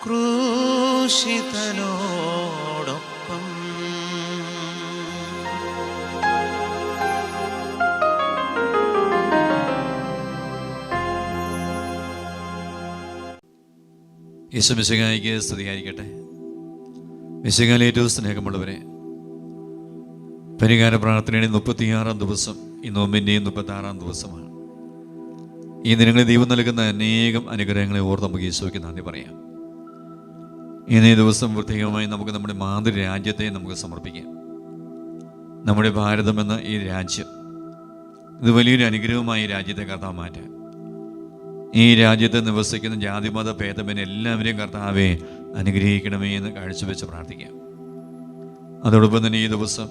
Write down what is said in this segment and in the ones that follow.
ക്രൂശിതനോടൊപ്പം. യേശു മിശിഹായിക്ക് സ്തുതിയായിരിക്കട്ടെ. മിശിഹായിലെ ഏറ്റവും സ്നേഹമുള്ളവരെ, പരിഹാര പ്രാർത്ഥനയുടെ 36-ാം ദിവസം, ഈ നോമ്പിൻ്റെയും 36-ാം ദിവസമാണ്. ഈ ദിനങ്ങളിൽ ദൈവം നൽകുന്ന അനേകം അനുഗ്രഹങ്ങളെ ഓർത്ത് നമുക്ക് ഈശോയ്ക്ക് നന്ദി പറയാം. ഇന്നേ ദിവസം പ്രത്യേകമായി നമുക്ക് നമ്മുടെ മാതൃരാജ്യത്തെ നമുക്ക് സമർപ്പിക്കാം. നമ്മുടെ ഭാരതം എന്ന ഈ രാജ്യം, ഇത് വലിയൊരു അനുഗ്രഹമായി രാജ്യത്തെ കർത്താവ് മാറ്റാൻ, ഈ രാജ്യത്ത് നിവസിക്കുന്ന ജാതിമത ഭേദമെന്നെ എല്ലാവരെയും കർത്താവെ അനുഗ്രഹിക്കണമേ എന്ന് കാഴ്ചവെച്ച് പ്രാർത്ഥിക്കാം. അതോടൊപ്പം തന്നെ ഈ ദിവസം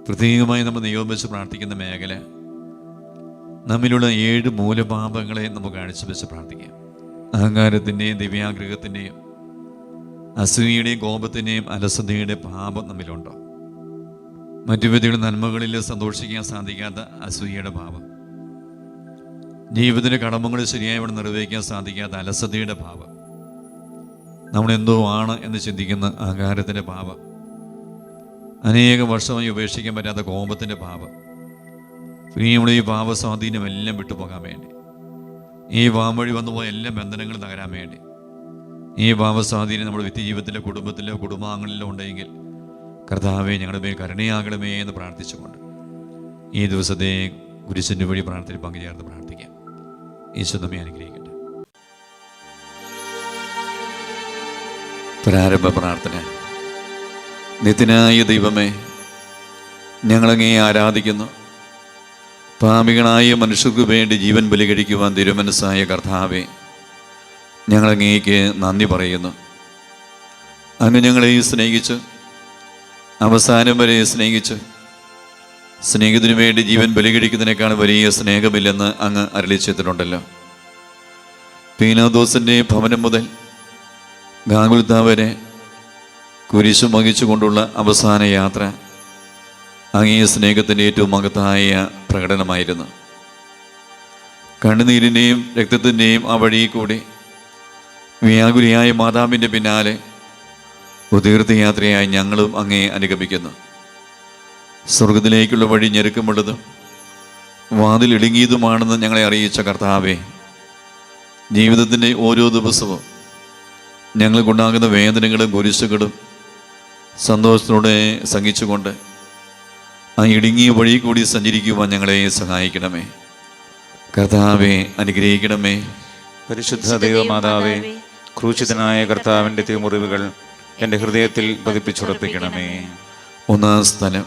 പ്രത്യേകമായി നമ്മൾ നിയോഗിച്ച് പ്രാർത്ഥിക്കുന്ന മേഖല, നമ്മിലുള്ള 7 മൂലപാപങ്ങളെ നമുക്ക് കാഴ്ചവെച്ച് പ്രാർത്ഥിക്കാം. അഹങ്കാരത്തിൻ്റെയും ദിവ്യാഗ്രഹത്തിൻ്റെയും അസൂയയുടെയും കോപത്തിൻ്റെയും അലസതയുടെ പാപം നമ്മിലുണ്ടോ? മറ്റു വ്യക്തികളുടെ നന്മകളിൽ സന്തോഷിക്കാൻ സാധിക്കാത്ത അസൂയയുടെ ഭാവം, ജീവിതത്തിൻ്റെ കടമകൾ ശരിയായി ഇവിടെ നിർവഹിക്കാൻ സാധിക്കാത്ത അലസതയുടെ ഭാവം, നമ്മളെന്തോ ആണ് എന്ന് ചിന്തിക്കുന്ന അഹങ്കാരത്തിൻ്റെ ഭാവം, അനേകം വർഷമായി ഉപേക്ഷിക്കാൻ പറ്റാത്ത കോപത്തിൻ്റെ ഭാവം, നമ്മുടെ ഈ പാപസ്വാധീനം എല്ലാം വിട്ടുപോകാൻ വേണ്ടി, ഈ വാമൊഴി വന്നുപോയ എല്ലാ ബന്ധനങ്ങളും തകരാൻ വേണ്ടി, ഈ പാപസ്വാധീനം നമ്മുടെ വ്യക്തിജീവിതത്തിലെ കുടുംബത്തിലോ കുടുംബാംഗങ്ങളിലോ ഉണ്ടെങ്കിൽ കർത്താവെ ഞങ്ങളുടെ മേൽ കരുണയാകണമേ എന്ന് പ്രാർത്ഥിച്ചുകൊണ്ട് ഈ ദിവസത്തെ കുരിശിൻ്റെ വഴി പ്രാർത്ഥനയിൽ പങ്കുചേർന്ന് പ്രാർത്ഥിക്കാം. ഈശോ നമ്മെ അനുഗ്രഹിക്കട്ടെ. പ്രാരംഭ പ്രാർത്ഥന. നിത്യനായ ദൈവമേ, ഞങ്ങളങ്ങേ ആരാധിക്കുന്നു. പാപികളായ മനുഷ്യർക്ക് വേണ്ടി ജീവൻ ബലി കഴിക്കുവാൻ തിരുമനസ്സായ കർത്താവേ, ഞങ്ങളങ്ങേക്ക് നന്ദി പറയുന്നു. അങ്ങ് ഞങ്ങളെ സ്നേഹിച്ച്, അവസാനം വരെ സ്നേഹിച്ച്, സ്നേഹത്തിനു വേണ്ടി ജീവൻ ബലി കഴിക്കുന്നതിനേക്കാൾ വലിയ സ്നേഹമില്ലെന്ന് അങ്ങ് അരുളിച്ചെയ്തിട്ടുണ്ടല്ലോ. പീലാത്തോസിൻ്റെ ഭവനം മുതൽ ഗാഗുൽത്താ വരെ കുരിശു വഹിച്ചുകൊണ്ടുള്ള അവസാന യാത്ര അങ്ങേ സ്നേഹത്തിൻ്റെ ഏറ്റവും മഹത്തായ പ്രകടനമായിരുന്നു. കണ്ണുനീരിൻ്റെയും രക്തത്തിൻ്റെയും ആ വഴി കൂടി വ്യാകുലിയായ മാതാവിൻ്റെ പിന്നാലെ തീർത്ഥയാത്രയായി ഞങ്ങളും അങ്ങേ അനുഗമിക്കുന്നു. സ്വർഗത്തിലേക്കുള്ള വഴി ഞെരുക്കമുള്ളതും വാതിലിടുങ്ങിയതുമാണെന്ന് ഞങ്ങളെ അറിയിച്ച കർത്താവേ, ജീവിതത്തിൻ്റെ ഓരോ ദിവസവും ഞങ്ങൾക്കുണ്ടാകുന്ന വേദനകളും കുരിശുകളും സന്തോഷത്തോടെ സഹിച്ചുകൊണ്ട് ആ ഇടുങ്ങിയ വഴി കൂടി സഞ്ചരിക്കുവാൻ ഞങ്ങളെ സഹായിക്കണമേ. കർത്താവെ അനുഗ്രഹിക്കണമേ. പരിശുദ്ധ ദൈവമാതാവേ, ക്രൂശിതനായ കർത്താവിൻ്റെ തിരുമുറിവുകൾ എൻ്റെ ഹൃദയത്തിൽ പതിപ്പിച്ചുറപ്പിക്കണമേ. 1-ാം സ്ഥലം.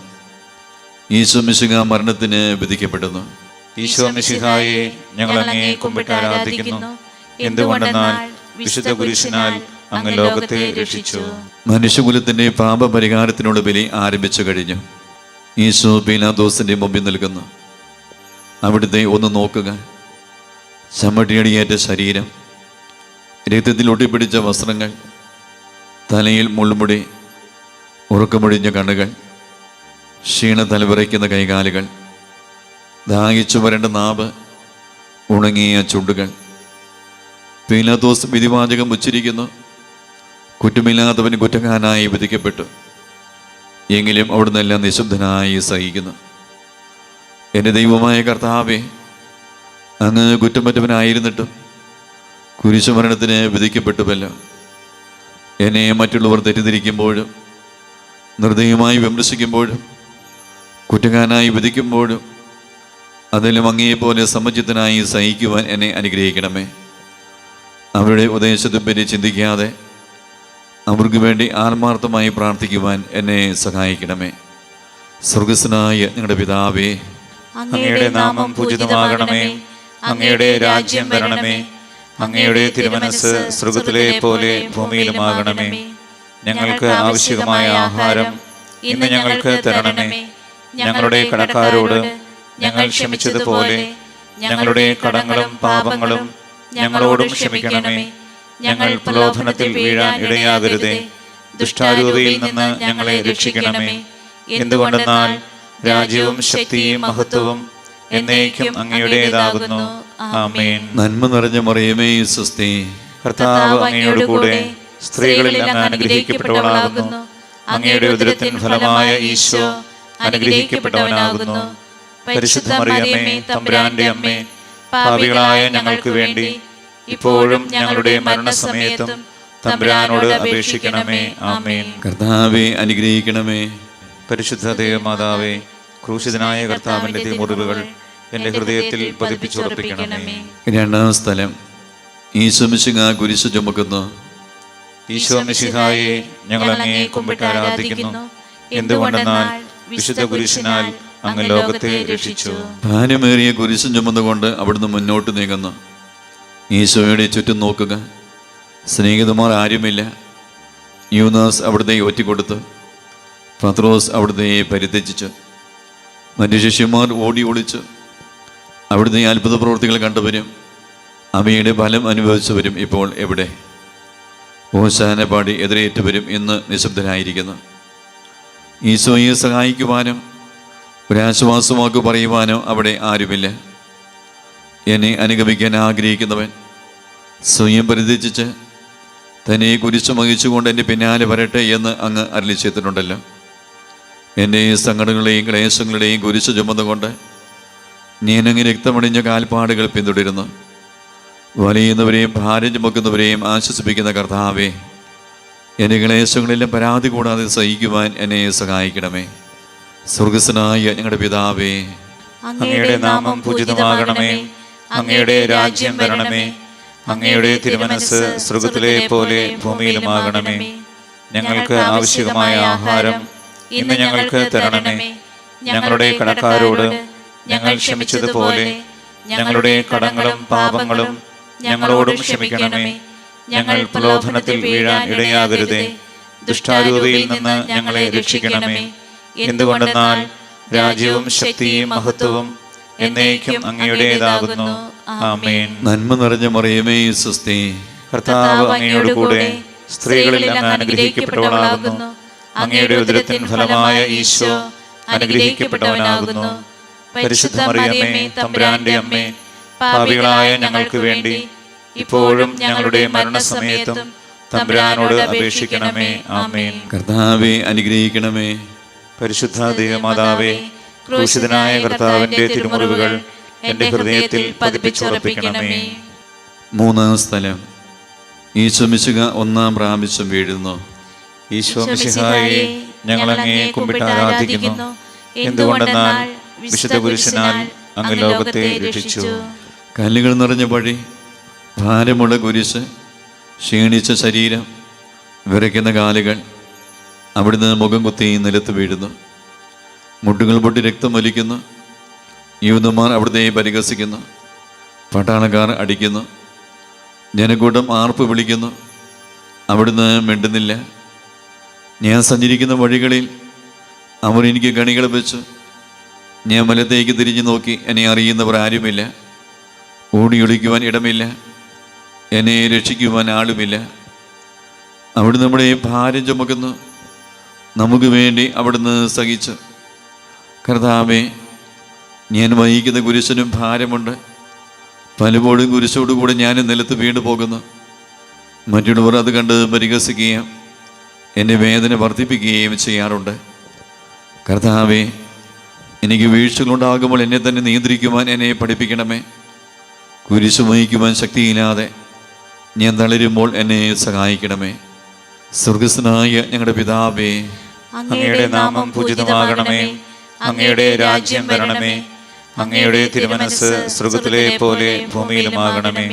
ഈശോ മിശിഹാ മരണത്തിന് വിധിക്കപ്പെടുന്നു. ഈശോ മിശിഹായെ ഞങ്ങൾ അങ്ങയെ കുമ്പിട്ട് ആരാധിക്കുന്നു. എന്തുകൊണ്ടെന്നാൽ വിശുദ്ധ കുരിശിനാൽ അങ്ങ് ലോകത്തെ രക്ഷിച്ചു. മനുഷ്യകുലത്തിൻ്റെ പാപപരിഹാരത്തിനുള്ള ബലി ആരംഭിച്ചു കഴിഞ്ഞു. ഈശോ പീലാത്തോസിൻ്റെ മുമ്പിൽ നിൽക്കുന്നു. അവിടുത്തെ ഒന്ന് നോക്കുക. ചമ്മട്ടിയടിയേറ്റ ശരീരം, രക്തത്തിൽ ഒട്ടിപ്പിടിച്ച വസ്ത്രങ്ങൾ, തലയിൽ മുൾമുടി, ഉറക്കമൊഴിഞ്ഞ കണ്ണുകൾ, ക്ഷീണ തലവിറയ്ക്കുന്ന കൈകാലുകൾ, ദാഹിച്ചു വരേണ്ട നാവ്, ഉണങ്ങിയ ചുണ്ടുകൾ. പീലാത്തോസ് വിധിവാചകം ഉച്ചരിക്കുന്നു. കുറ്റമില്ലാത്തവൻ കുറ്റക്കാരനായി വിധിക്കപ്പെട്ടു. എങ്കിലും അവിടുന്ന് എല്ലാം നിശബ്ദനായി സഹിക്കുന്നു. എൻ്റെ ദൈവമായ കർത്താവേ, അങ്ങ് കുറ്റമറ്റവനായിരുന്നിട്ടും കുരിശുമരണത്തിന് വിധിക്കപ്പെട്ടുവല്ലോ. എന്നെ മറ്റുള്ളവർ തെറ്റിദ്ധരിക്കുമ്പോഴും നിർദ്ദയമായി വിമർശിക്കുമ്പോഴും കുറ്റക്കാരനായി വിധിക്കുമ്പോഴും അതെല്ലാം അങ്ങയെപ്പോലെ സമചിത്തനായി സഹിക്കുവാൻ എന്നെ അനുഗ്രഹിക്കണമേ. അവരുടെ ഉപദേശത്തെപ്പറ്റി ചിന്തിക്കാതെ അവർക്ക് വേണ്ടി ആത്മാർത്ഥമായി പ്രാർത്ഥിക്കുവാൻ എന്നെ സഹായിക്കണമേ. സ്വർഗസ്വനായ ഞങ്ങളുടെ പിതാവേ, അങ്ങയുടെ നാമം പൂജിതമാകണമേ. അങ്ങയുടെ രാജ്യം വരണമേ. അങ്ങയുടെ തിരുമനസ്സ് സ്വർഗത്തിലെ പോലെ ഭൂമിയിലുമാകണമേ. ഞങ്ങൾക്ക് ആവശ്യമായ ആഹാരം ഇന്ന് ഞങ്ങൾക്ക് തരണമേ. ഞങ്ങളുടെ കടക്കാരോട് ഞങ്ങൾ ക്ഷമിച്ചതുപോലെ ഞങ്ങളുടെ കടങ്ങളും പാപങ്ങളും ഞങ്ങളോടും ക്ഷമിക്കണമേ. ഞങ്ങൾ പ്രലോഭനത്തിൽ വീഴാൻ ഇടയാകരുതേ. ദുഷ്ടാരൂപിയിൽ നിന്ന് ഞങ്ങളെ രക്ഷിക്കണമേ. എന്തുകൊണ്ടെന്നാൽ രാജ്യവും ശക്തിയും മഹത്വവും എന്നേക്കും അങ്ങയുടേതാകുന്നു. ആമേൻ. നന്മ നിറഞ്ഞ മറിയമേ, സ്വസ്തി, കർത്താവ് അങ്ങയോട് കൂടെ സ്ത്രീകളിൽ അങ്ങ് അനുഗ്രഹിക്കപ്പെട്ടവളാകുന്നു. അങ്ങയുടെ ഉദരത്തിൻ ഫലമായ ഈശോ അനുഗ്രഹിക്കപ്പെട്ടവനാകുന്നു. പരിശുദ്ധ മറിയമേ, തമ്പുരാന്റെ അമ്മേ, പാപികളായ ഞങ്ങൾക്ക് വേണ്ടി ഇപ്പോഴും ഞങ്ങളുടെ മരണസമയത്തും തമ്പുരാനോട് അപേക്ഷിക്കണമേ. ആമേൻ. കർത്താവെ അനുഗ്രഹിക്കണമേ. പരിശുദ്ധ ദൈവമാതാവേ, ക്രൂശിതനായ കർത്താവിന്റെ തിരുമുറിവുകൾ എൻ്റെ ഹൃദയത്തിൽ പതിപ്പിച്ചുറപ്പിക്കണമേ. രണ്ടാം സ്ഥലം, ഈശോ മിശിഹാ കുരിശ് ചുമക്കുന്നു. ഈശോ മിശിഹായെ, ഞങ്ങൾ അങ്ങയെ കുമ്പിട്ട് ആരാധിക്കുന്നു. എന്തുകൊണ്ടെന്നാൽ വിശുദ്ധ കുരിശിനാൽ അങ്ങ് ലോകത്തെ രക്ഷിച്ചു. ഭാരമേറിയ കുരിശും ചുമന്നുകൊണ്ട് അവിടുന്ന് മുന്നോട്ട് നീങ്ങുന്നു. ഈശോയുടെ ചുറ്റും നോക്കുക. സ്നേഹിതന്മാർ ആരുമില്ല. യൂദാസ് അവിടുത്തെ ഒറ്റിക്കൊടുത്ത്, പത്രോസ് അവിടുത്തെ പരിത്യജിച്ച്, മറ്റു ശിഷ്യന്മാർ ഓടി ഒളിച്ച് അവിടുത്തെ അത്ഭുത പ്രവൃത്തികൾ കണ്ടവരും അവയുടെ ഫലം അനുഭവിച്ചവരും ഇപ്പോൾ എവിടെ? ഓശാന പാടി എതിരേറ്റവരും ഇന്ന് നിശബ്ദരായിരിക്കുന്നു. ഈശോയെ സഹായിക്കുവാനോ ഒരാശ്വാസവാക്ക് പറയുവാനോ അവിടെ ആരുമില്ല. എന്നെ അനുഗമിക്കാൻ ആഗ്രഹിക്കുന്നവൻ സ്വയം പരിത്യജിച്ച് തന്നെ കുരിശ് വഹിച്ചുകൊണ്ട് എൻ്റെ പിന്നാലെ വരട്ടെ എന്ന് അങ്ങ് അരുളി ചെയ്തിട്ടുണ്ടല്ലോ. എൻ്റെ സങ്കടങ്ങളുടെയും ക്ലേശങ്ങളുടെയും കുരിശ് ചുമന്നുകൊണ്ട് ഞാനങ്ങ് രക്തമണിഞ്ഞ കാൽപ്പാടുകൾ പിന്തുടരുന്നു. വലയുന്നവരെയും ഭാരം ചുമക്കുന്നവരെയും ആശ്വസിപ്പിക്കുന്ന കർത്താവേ, എൻ്റെ ക്ലേശങ്ങളെല്ലാം പരാതി കൂടാതെ സഹിക്കുവാൻ എന്നെ സഹായിക്കണമേ. സ്വർഗസ്വനായ ഞങ്ങളുടെ പിതാവേ, അങ്ങയുടെ നാമം പൂജിതമാകണമേ. അങ്ങയുടെ രാജ്യം വരണമേ. അങ്ങയുടെ തിരുമനസ്സ് സ്വർഗത്തിലെ പോലെ ഭൂമിയിലുമാകണമേ. ഞങ്ങൾക്ക് ആവശ്യമായ ആഹാരം ഇന്ന് ഞങ്ങൾക്ക് തരണമേ. ഞങ്ങളുടെ കടക്കാരോട് ഞങ്ങൾ ക്ഷമിച്ചതുപോലെ ഞങ്ങളുടെ കടങ്ങളും പാപങ്ങളും ഞങ്ങളോടും ക്ഷമിക്കണമേ. ഞങ്ങൾ പ്രലോഭനത്തിൽ വീഴാൻ ഇടയാകരുതേ. ദുഷ്ടാരൂപിയിൽ നിന്ന് ഞങ്ങളെ രക്ഷിക്കണമേ. എന്തുകൊണ്ടെന്നാൽ രാജ്യവും ശക്തിയും മഹത്വവും എന്നേക്കും അങ്ങയുടേതാകുന്നു. ആമേൻ. നന്മ നിറഞ്ഞ മറിയമേ, സ്വസ്തി. കർത്താവ് അങ്ങയോട് കൂടെ സ്ത്രീകളിൽ അങ്ങ് അനുഗ്രഹിക്കപ്പെട്ടവളാകുന്നു. അങ്ങയുടെ ഉദരത്തിൻ ഫലമായ ഈശോ അനുഗ്രഹിക്കപ്പെട്ടവനാകുന്നു. പരിശുദ്ധ മറിയമേ, തമ്പുരാന്റെ അമ്മേ, പാപികളായ ഞങ്ങൾക്ക് വേണ്ടി ഇപ്പോഴും ഞങ്ങളുടെ മരണസമയത്തും തമ്പുരാനോട് അപേക്ഷിക്കണമേ. ആമേൻ. കർത്താവെ അനുഗ്രഹിക്കണമേ. പരിശുദ്ധ ദൈവമാതാവേ, ക്രൂശിതനായ കർത്താവിന്റെ തിരുമുറിവുകൾ എൻ്റെ ഹൃദയത്തിൽ പതിപ്പിച്ചുറപ്പിക്കണമേ. മൂന്നാം സ്ഥലം, ഈശോ മിശിഹ ഒന്നാം പ്രാവശ്യം വീഴുന്നു. ഈശോ മിശിഹായെ, ഞങ്ങൾ അങ്ങയെ കുമ്പിട്ട് ആരാധിക്കുന്നു. എന്തുകൊണ്ടെന്നാൽ വിശുദ്ധ കുരിശിനാൽ അങ്ങ് ലോകത്തെ രക്ഷിച്ചു. കല്ലുകൾ നിറഞ്ഞ വഴി, ഭാരമുള്ള കുരിശ്, ക്ഷീണിച്ച ശരീരം, വിറയ്ക്കുന്ന കാലുകൾ, അവിടുന്ന് മുഖം കുത്തി നിലത്ത് വീഴുന്നു. മുട്ടുകൾ പൊട്ടി രക്തം വലിക്കുന്നു. യൂദന്മാർ അവിടുത്തെ പരിഹസിക്കുന്നു. പട്ടാളക്കാർ അടിക്കുന്നു. ജനക്കൂട്ടം ആർപ്പ് വിളിക്കുന്നു. അവിടുന്ന് മിണ്ടുന്നില്ല. ഞാൻ സഞ്ചരിക്കുന്ന വഴികളിൽ അവർ എനിക്ക് കണികൾ വെച്ചു. ഞാൻ വലത്തേക്ക് തിരിഞ്ഞു നോക്കി. എന്നെ അറിയുന്നവർ ആരുമില്ല. ഓടിയൊളിക്കുവാൻ ഇടമില്ല. എന്നെ രക്ഷിക്കുവാൻ ആളുമില്ല. അവിടുന്ന് നമ്മുടെ ഭാരം ചുമക്കുന്നു. നമുക്ക് വേണ്ടി അവിടുന്ന് സഹിച്ചു. കർത്താവേ, ഞാൻ വഹിക്കുന്ന കുരിശിനും ഭാരമുണ്ട്. പലപ്പോഴും കുരിശോടുകൂടെ ഞാൻ നിലത്ത് വീണു പോകുന്നു. മറ്റുള്ളവർ അത് കണ്ട് പരിഹസിക്കുകയും എൻ്റെ വേദന വർദ്ധിപ്പിക്കുകയും ചെയ്യാറുണ്ട്. കർത്താവേ, എനിക്ക് വീഴ്ചകളുണ്ടാകുമ്പോൾ എന്നെ തന്നെ നിയന്ത്രിക്കുവാൻ എന്നെ പഠിപ്പിക്കണമേ. കുരിശ് വഹിക്കുവാൻ ശക്തിയില്ലാതെ ഞാൻ തളരുമ്പോൾ എന്നെ സഹായിക്കണമേ. സ്വർഗസ്വനായ ഞങ്ങളുടെ പിതാവേ, അങ്ങയുടെ നാമം പൂജിതമാകണമേ. അങ്ങയുടെ രാജ്യം വരണമേ. അങ്ങയുടെ തിരുമനസ്സ് സ്വർഗത്തിലെ പോലെ ഭൂമിയിലുമാകണമേ.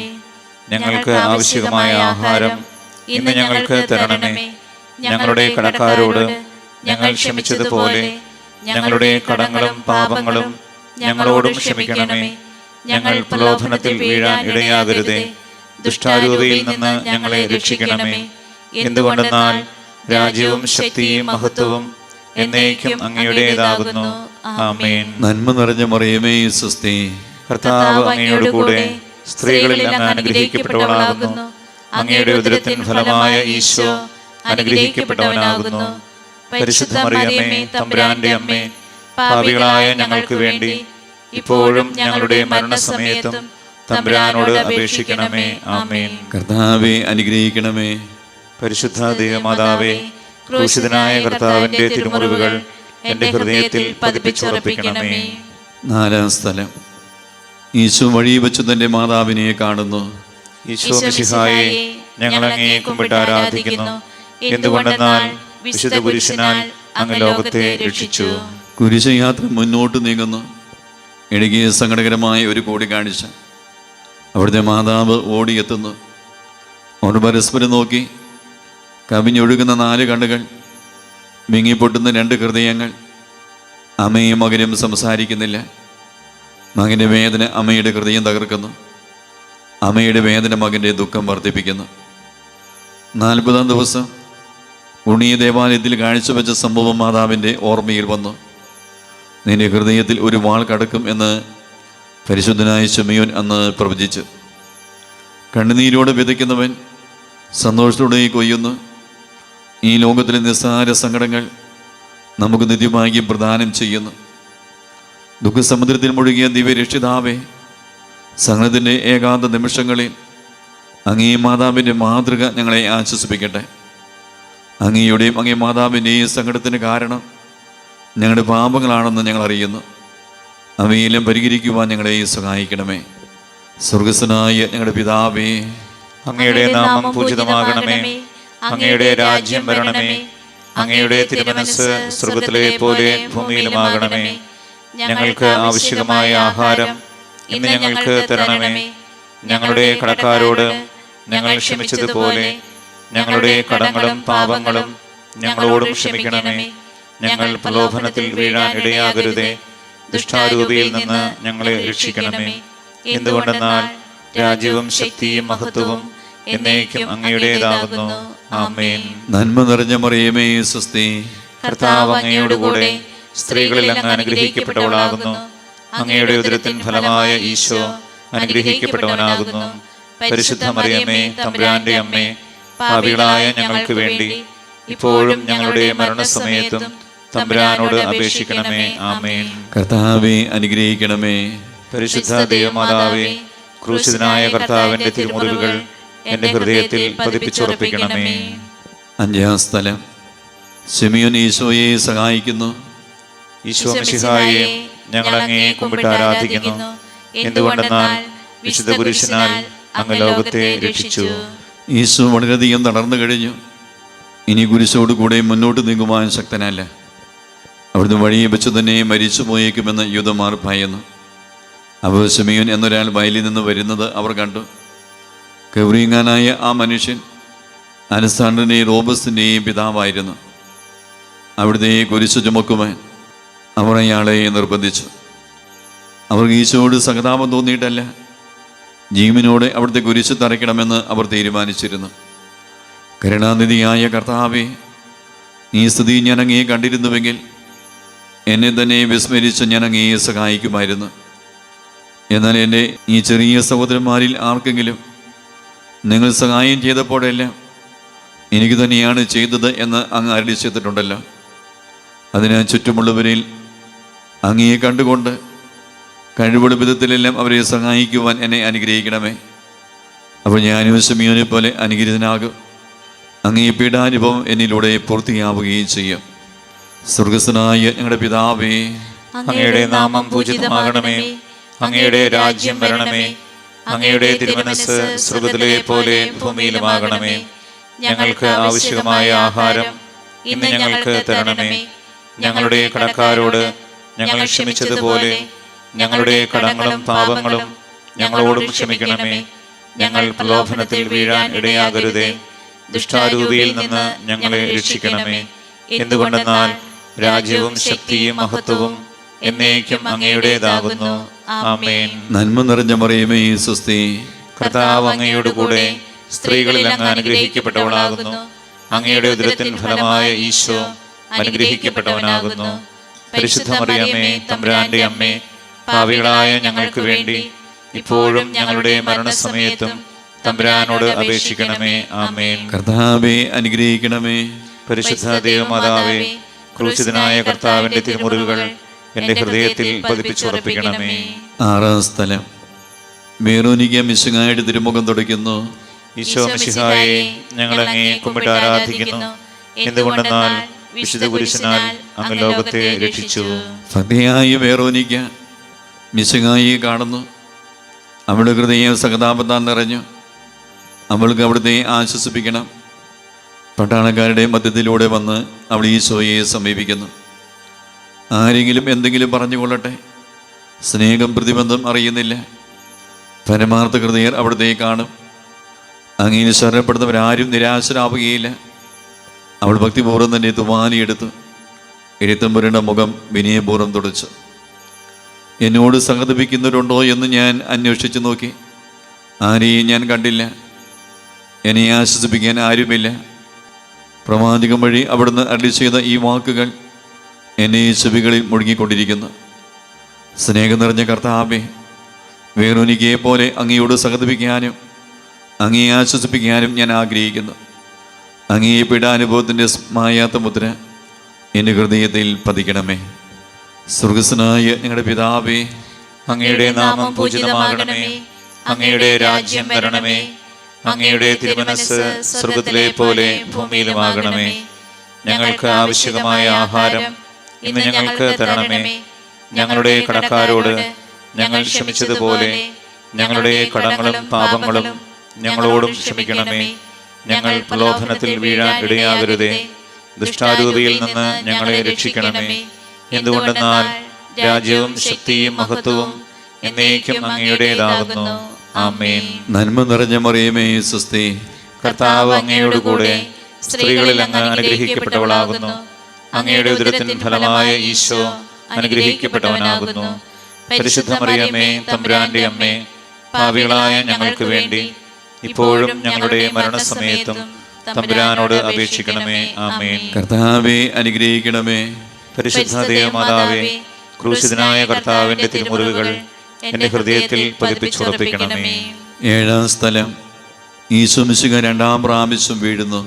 ഞങ്ങൾക്ക് ആവശ്യമായ ആഹാരം ഇന്ന് ഞങ്ങൾക്ക് തരണമേ. ഞങ്ങളുടെ കടക്കാരോട് ഞങ്ങൾ ക്ഷമിച്ചതുപോലെ ഞങ്ങളുടെ കടങ്ങളും പാപങ്ങളും ഞങ്ങളോടും ക്ഷമിക്കണമേ. ഞങ്ങൾ പ്രലോഭനത്തിൽ വീഴാൻ ഇടയാകരുതേ. ദുഷ്ടാരൂപിയിൽ നിന്ന് ഞങ്ങളെ രക്ഷിക്കണമേ. എന്തുകൊണ്ടെന്നാൽ രാജ്യവും ശക്തിയും മഹത്വവും എന്നേക്കും അങ്ങയുടേതാകുന്നു. ആമേൻ. നന്മ നിറഞ്ഞ മറിയമേ, സ്വസ്തി. കർത്താവ് അങ്ങയോട് കൂടെ സ്ത്രീകളിൽ അങ്ങ് അനുഗ്രഹിക്കപ്പെട്ടവളാകുന്നു. അങ്ങയുടെ ഉദരത്തിൻ ഫലമായ ഈശോ അനുഗ്രഹിക്കപ്പെട്ടവനാകുന്നു. പരിശുദ്ധ മറിയമേ, തമ്പുരാന്റെ അമ്മേ, പാപികളായ ഞങ്ങൾക്ക് വേണ്ടി ഇപ്പോഴും ഞങ്ങളുടെ മരണസമയത്തും തമ്പുരാനോട് അപേക്ഷിക്കണമേ. ആമേൻ. കർത്താവെ അനുഗ്രഹിക്കണമേ. പരിശുദ്ധ ദൈവമാതാവേ, ക്രൂശിതനായ കർത്താവിന്റെ തിരുമുറിവുകൾ എന്റെ ഹൃദയത്തിൽ പതിപ്പിച്ചുറപ്പിക്കണമേ. നാലാം സ്ഥലം. ഈശോ വഴി വെച്ച് തന്റെ മാതാവിനെ കാണുന്നു. ഈശോ മിശിഹായെ, ഞങ്ങൾ അങ്ങയെ കുമ്പിട്ട് ആരാധിക്കുന്നു. എന്തുകൊണ്ടെന്നാൽ വിശുദ്ധ പുരുഷനാൽ അങ്ങ് ലോകത്തെ രക്ഷിച്ചു. കുരിശയാത്ര മുന്നോട്ട് നീങ്ങുന്നു. ഇടുങ്ങിയ സങ്കടകരമായ ഒരു കൂടിക്കാഴ്ച. അവിടുത്തെ മാതാവ് ഓടിയെത്തുന്നു. അവർ പരസ്പരം നോക്കി. കവിഞ്ഞൊഴുകുന്ന 4 കണ്ണുകൾ, മിങ്ങിപ്പൊട്ടുന്ന 2 ഹൃദയങ്ങൾ. അമ്മയും മകനും സംസാരിക്കുന്നില്ല. മകൻ്റെ വേദന അമ്മയുടെ ഹൃദയം തകർക്കുന്നു. അമ്മയുടെ വേദന മകൻ്റെ ദുഃഖം വർദ്ധിപ്പിക്കുന്നു. 40-ാം ദിവസം ഉണ്ണിയ ദേവാലയത്തിൽ കാഴ്ചവെച്ച സംഭവം മാതാവിൻ്റെ ഓർമ്മയിൽ വന്നു. നിന്റെ ഹൃദയത്തിൽ ഒരു വാൾ കടക്കും എന്ന് പരിശുദ്ധനായ ശിമയോൻ അന്ന് പ്രവചിച്ചു. കണ്ണുനീരോടെ വിതയ്ക്കുന്നവൻ സന്തോഷത്തോടെ കൊയ്യുന്നു. ഈ ലോകത്തിലെ നിസ്സാര സങ്കടങ്ങൾ നമുക്ക് നിത്യഭാഗ്യം പ്രദാനം ചെയ്യുന്നു. ദുഃഖസമുദ്രത്തിൽ മുഴുകിയ ദിവ്യരക്ഷിതാവേ, സഹനത്തിൻ്റെ ഏകാന്ത നിമിഷങ്ങളിൽ അങ്ങേ മാതാവിൻ്റെ മാതൃക ഞങ്ങളെ ആശ്വസിപ്പിക്കട്ടെ. അങ്ങയുടെയും അങ്ങേ മാതാവിൻ്റെയും സങ്കടത്തിന് കാരണം ഞങ്ങളുടെ പാപങ്ങളാണെന്ന് ഞങ്ങൾ അറിയുന്നു. അവയെല്ലാം പരിഹരിക്കുവാൻ ഞങ്ങളെ സഹായിക്കണമേ. സ്വർഗസ്ഥനായ ഞങ്ങളുടെ പിതാവേ, അങ്ങയുടെ നാമം പൂജിതമാകണമേ. അങ്ങയുടെ രാജ്യം വരണമേ. അങ്ങയുടെ തിരുമനസ്സ് സ്വർഗ്ഗത്തിലെ പോലെ ഭൂമിയിലുമാകണമേ. ഞങ്ങൾക്ക് ആവശ്യമായ ആഹാരം ഇന്ന് ഞങ്ങൾക്ക് തരണമേ. ഞങ്ങളുടെ കടക്കാരോട് ഞങ്ങൾ ക്ഷമിച്ചതുപോലെ ഞങ്ങളുടെ കടങ്ങളും പാപങ്ങളും ഞങ്ങളോടും ക്ഷമിക്കണമേ. ഞങ്ങൾ പ്രലോഭനത്തിൽ വീഴാൻ ഇടയാകരുതേ. ദുഷ്ടാരൂപിയിൽ നിന്ന് ഞങ്ങളെ രക്ഷിക്കണമേ. എന്തുകൊണ്ടെന്നാൽ രാജ്യവും ശക്തിയും മഹത്വവും എന്നേക്കും അങ്ങയുടേതാകുന്നു. ആമേൻ. നന്മ നിറഞ്ഞ മറിയമേ സ്വസ്തി. കർത്താവ് അങ്ങയോടുകൂടെ സ്ത്രീകളിൽ അങ്ങ് അനുഗ്രഹിക്കപ്പെട്ടവളാകുന്നു. അങ്ങയുടെ ഉദരത്തിൻ ഫലമായ ഈശോ അനുഗ്രഹിക്കപ്പെട്ടവനാകുന്നു. പരിശുദ്ധ മറിയമേ, തമ്പുരാന്റെ അമ്മേ, പാപികളായ ഞങ്ങൾക്ക് വേണ്ടി ഇപ്പോഴും ഞങ്ങളുടെ മരണസമയത്തും തമ്പുരാനോട് അപേക്ഷിക്കണമേ. ആമേൻ. കർത്താവെ അനുഗ്രഹിക്കണമേ. പരിശുദ്ധ ദൈവമാതാവേ, ക്രൂശിതനായ കർത്താവിന്റെ തിരുമുറിവുകൾ എന്റെ ഹൃദയത്തിൽ പതിപ്പിച്ചുറപ്പിക്കണമേ. 5-ാം സ്ഥലം. ശിമയോൻ ഈശോയെ സഹായിക്കുന്നു. ഈശോ മിശിഹായെ, ഞങ്ങൾ അങ്ങയെ കുമ്പിട്ട് ആരാധിക്കുന്നു. എന്തുകൊണ്ടെന്നാൽ വിശുദ്ധ പുരുഷനാൽ അങ്ങ് ലോകത്തെ രക്ഷിച്ചു. ഈശോ വളരെയധികം തളർന്നു കഴിഞ്ഞു. ഇനി കുരിശോട് കൂടെ മുന്നോട്ട് നീങ്ങുവാൻ ശക്തനല്ല. അവിടുന്ന് വഴിയെ വെച്ച് തന്നെ മരിച്ചു പോയേക്കുമെന്ന് യൂദന്മാർ ഭയന്നു. അപ്പോൾ ശിമയോൻ എന്നൊരാൾ വയലിൽ നിന്ന് വരുന്നത് അവർ കണ്ടു. കൗരീങ്ങാനായ ആ മനുഷ്യൻ അലക്സാണ്ടറിൻ്റെയും റോബസ്റ്റിൻ്റെയും പിതാവായിരുന്നു. അവിടുത്തെ കുരിശു ചുമക്കുവാൻ അവർ അയാളെ നിർബന്ധിച്ചു. അവർക്ക് ഈശോയോട് സഹതാപം തോന്നിയിട്ടല്ല, ജീവനോടെ അവിടുത്തെ കുരിശ് തറയ്ക്കണമെന്ന് അവർ തീരുമാനിച്ചിരുന്നു. കരുണാനിധിയായ കർത്താവേ, ഈ സ്ഥിതി ഞാൻ അങ്ങയെ കണ്ടിരുന്നുവെങ്കിൽ എന്നെ തന്നെ വിസ്മരിച്ച് ഞാൻ അങ്ങയെ സഹായിക്കുമായിരുന്നു. എന്നാൽ എൻ്റെ ഈ ചെറിയ സഹോദരന്മാരിൽ ആർക്കെങ്കിലും നിങ്ങൾ സഹായം ചെയ്തപ്പോഴെല്ലാം എനിക്ക് തന്നെയാണ് ചെയ്തത് എന്ന് അങ്ങ് അരുളി ചെയ്തിട്ടുണ്ടല്ലോ. അതിനാൽ ചുറ്റുമുള്ളവരിൽ അങ്ങയെ കണ്ടുകൊണ്ട് കഴിവുള്ള വിധത്തിലെല്ലാം അവരെ സഹായിക്കുവാൻ എന്നെ അനുഗ്രഹിക്കണമേ. അപ്പോൾ ഞാനും ശിമയോനെ പോലെ അനുഗ്രഹീതനാകും. അങ്ങേ പീഡാനുഭവം എന്നിലൂടെ പൂർത്തിയാവുകയും ചെയ്യും. സ്വർഗസ്ഥനായ ഞങ്ങളുടെ പിതാവേ, അങ്ങയുടെ നാമം പൂജിതമാകണമേ. അങ്ങയുടെ രാജ്യം വരണമേ. അങ്ങയുടെ തിരുമനസ്സ് സ്വർഗ്ഗത്തിലെ പോലെ ഭൂമിയിലുമാകണമേ. ഞങ്ങൾക്ക് ആവശ്യമായ ആഹാരം ഇന്ന് ഞങ്ങൾക്ക് തരണമേ. ഞങ്ങളുടെ കടക്കാരോട് ഞങ്ങൾ ക്ഷമിച്ചതുപോലെ ഞങ്ങളുടെ കടങ്ങളും പാപങ്ങളും ഞങ്ങളോടും ക്ഷമിക്കണമേ. ഞങ്ങൾ പ്രലോഭനത്തിൽ വീഴാൻ ഇടയാകരുതേ. ദുഷ്ടാരൂപിയിൽ നിന്ന് ഞങ്ങളെ രക്ഷിക്കണമേ. എന്തുകൊണ്ടെന്നാൽ രാജ്യവും ശക്തിയും മഹത്വവും എന്നേക്കും അങ്ങയുടേതാകുന്നു. ആമേൻ. നന്മ നിറഞ്ഞ മറിയമേ സ്വസ്തി. കർത്താവ് അങ്ങയോടുകൂടെ സ്ത്രീകളിൽ അങ്ങ് അനുഗ്രഹിക്കപ്പെട്ടവളാകുന്നു. അങ്ങയുടെ ഉദരത്തിൻ ഫലമായ ഈശോ അനുഗ്രഹിക്കപ്പെട്ടവനാകുന്നു. പരിശുദ്ധ മറിയമേ, തമ്പുരാന്റെ അമ്മേ, പാപികളായ ഞങ്ങൾക്ക് വേണ്ടി ഇപ്പോഴും ഞങ്ങളുടെ മരണസമയത്തും തമ്പുരാനോട് അപേക്ഷിക്കണമേ. ആമേൻ. കർത്താവെ അനുഗ്രഹിക്കണമേ. പരിശുദ്ധ ദൈവമാതാവേ, ക്രൂശിതനായ കർത്താവിന്റെ തിരുമുറിവുകൾ എന്റെ ഹൃദയത്തിൽ പതിപ്പിച്ചുറപ്പിക്കണമേ. 6-ാം സ്ഥലം. വേറോനിക്ക മിശിഹായുടെ തിരുമുഖം തുടയ്ക്കുന്നു. ഈശോ മിശിഹായെ ഞങ്ങൾ അങ്ങേ കുമ്പിട്ട് ആരാധിക്കുന്നു. എന്തുകൊണ്ടെന്നാൽ വിശുദ്ധ കുരിശിനാൽ അങ്ങ് ലോകത്തെ രക്ഷിച്ചു. ഭക്തിയായ വേറോനിക്ക മിശിഹായെ കാണുന്നു. അവളുടെ ഹൃദയം സഹതാപത്താൽ നിറഞ്ഞു. അവൾക്ക് അവിടുത്തെ ആശ്വസിപ്പിക്കണം. പട്ടാളക്കാരുടെ മധ്യത്തിലൂടെ വന്ന് അവൾ ഈശോയെ സമീപിക്കുന്നു. ആരെങ്കിലും എന്തെങ്കിലും പറഞ്ഞുകൊള്ളട്ടെ, സ്നേഹം പ്രതിബന്ധം അറിയുന്നില്ല. പരമാർത്ഥ ഹൃദയർ അവിടുത്തെ കാണും. അങ്ങനെ ശരണപ്പെടുന്നവരാരും നിരാശരാവുകയില്ല. അവൾ ഭക്തിപൂർവ്വം തന്നെ തുവാലിയെടുത്തു എഴുത്തമ്പുരയുടെ മുഖം വിനയപൂർവ്വം തുടച്ചു. എന്നോട് സഹതപിക്കുന്നവരുണ്ടോ എന്ന് ഞാൻ അന്വേഷിച്ചു നോക്കി. ആരെയും ഞാൻ കണ്ടില്ല. എന്നെ ആശ്വസിപ്പിക്കാൻ ആരുമില്ല. പ്രവാചകം വഴി അവിടുന്ന് അരുളി ചെയ്ത ഈ വാക്കുകൾ എന്നെ ചെവികളിൽ മുഴുകിക്കൊണ്ടിരിക്കുന്നു. സ്നേഹം നിറഞ്ഞ കർത്താവേ, വേറൊനിക്കയെ പോലെ അങ്ങയോട് സഹതപിക്കാനും അങ്ങയെ ആശ്വസിപ്പിക്കാനും ഞാൻ ആഗ്രഹിക്കുന്നു. അങ്ങയെ പീഡാനുഭവത്തിൻ്റെ മായാത്ത മുദ്ര എൻ്റെ ഹൃദയത്തിൽ പതിക്കണമേ. സ്വർഗസ്വനായ ഞങ്ങളുടെ പിതാവേ, അങ്ങയുടെ നാമം പൂജിതമാകണമേ. അങ്ങയുടെ രാജ്യം വരണമേ. അങ്ങയുടെ തിരുമനസ്സ് സ്വർഗത്തിലെ പോലെ ഭൂമിയിലുമാകണമേ. ഞങ്ങൾക്ക് ആവശ്യമായ ആഹാരം ഇന്ന് ഞങ്ങൾക്ക് തരണമേ. ഞങ്ങളുടെ കടക്കാരോട് ഞങ്ങൾ ക്ഷമിച്ചതുപോലെ ഞങ്ങളുടെ കടങ്ങളും പാപങ്ങളും ഞങ്ങളോടും ക്ഷമിക്കണമേ. ഞങ്ങൾ പ്രലോഭനത്തിൽ വീഴാൻ ഇടയാകരുതേ. ദുഷ്ടാരൂപിയിൽ നിന്ന് ഞങ്ങളെ രക്ഷിക്കണമേ. എന്തുകൊണ്ടെന്നാൽ രാജ്യവും ശക്തിയും മഹത്വവും എന്നേക്കും അങ്ങയുടേതാകുന്നു. ആമേൻ. നന്മ നിറഞ്ഞ മറിയമേ സ്വസ്തി, കർത്താവ് അങ്ങയോടുകൂടെ സ്ത്രീകളിൽ അങ്ങ് അനുഗ്രഹിക്കപ്പെട്ടവളാകുന്നു. അങ്ങയുടെ ഉദരത്തിൻ ഫലമായ ഈശോ അനുഗ്രഹിക്കപ്പെട്ടവനാകുന്നു. പരിശുദ്ധ മറിയമേ, തമ്പുരാന്റെ അമ്മേ, പാപികളായ ഞങ്ങൾക്ക് വേണ്ടി ഇപ്പോഴും ഞങ്ങളുടെ മരണസമയത്തും തമ്പുരാനോട് അപേക്ഷിക്കണമേ. ആമേൻ. കർത്താവേ അനുഗ്രഹിക്കണമേ. പരിശുദ്ധ ദേവമാതാവേ, ക്രൂശിതനായ കർത്താവിന്റെ തിരുമുറിവുകൾ എന്റെ ഹൃദയത്തിൽ പതിപ്പിച്ചുറപ്പിക്കണമേ. ഏഴാം സ്ഥലം, ഈശോ മിശിഹ രണ്ടാം പ്രാവശ്യം വീഴുന്നു.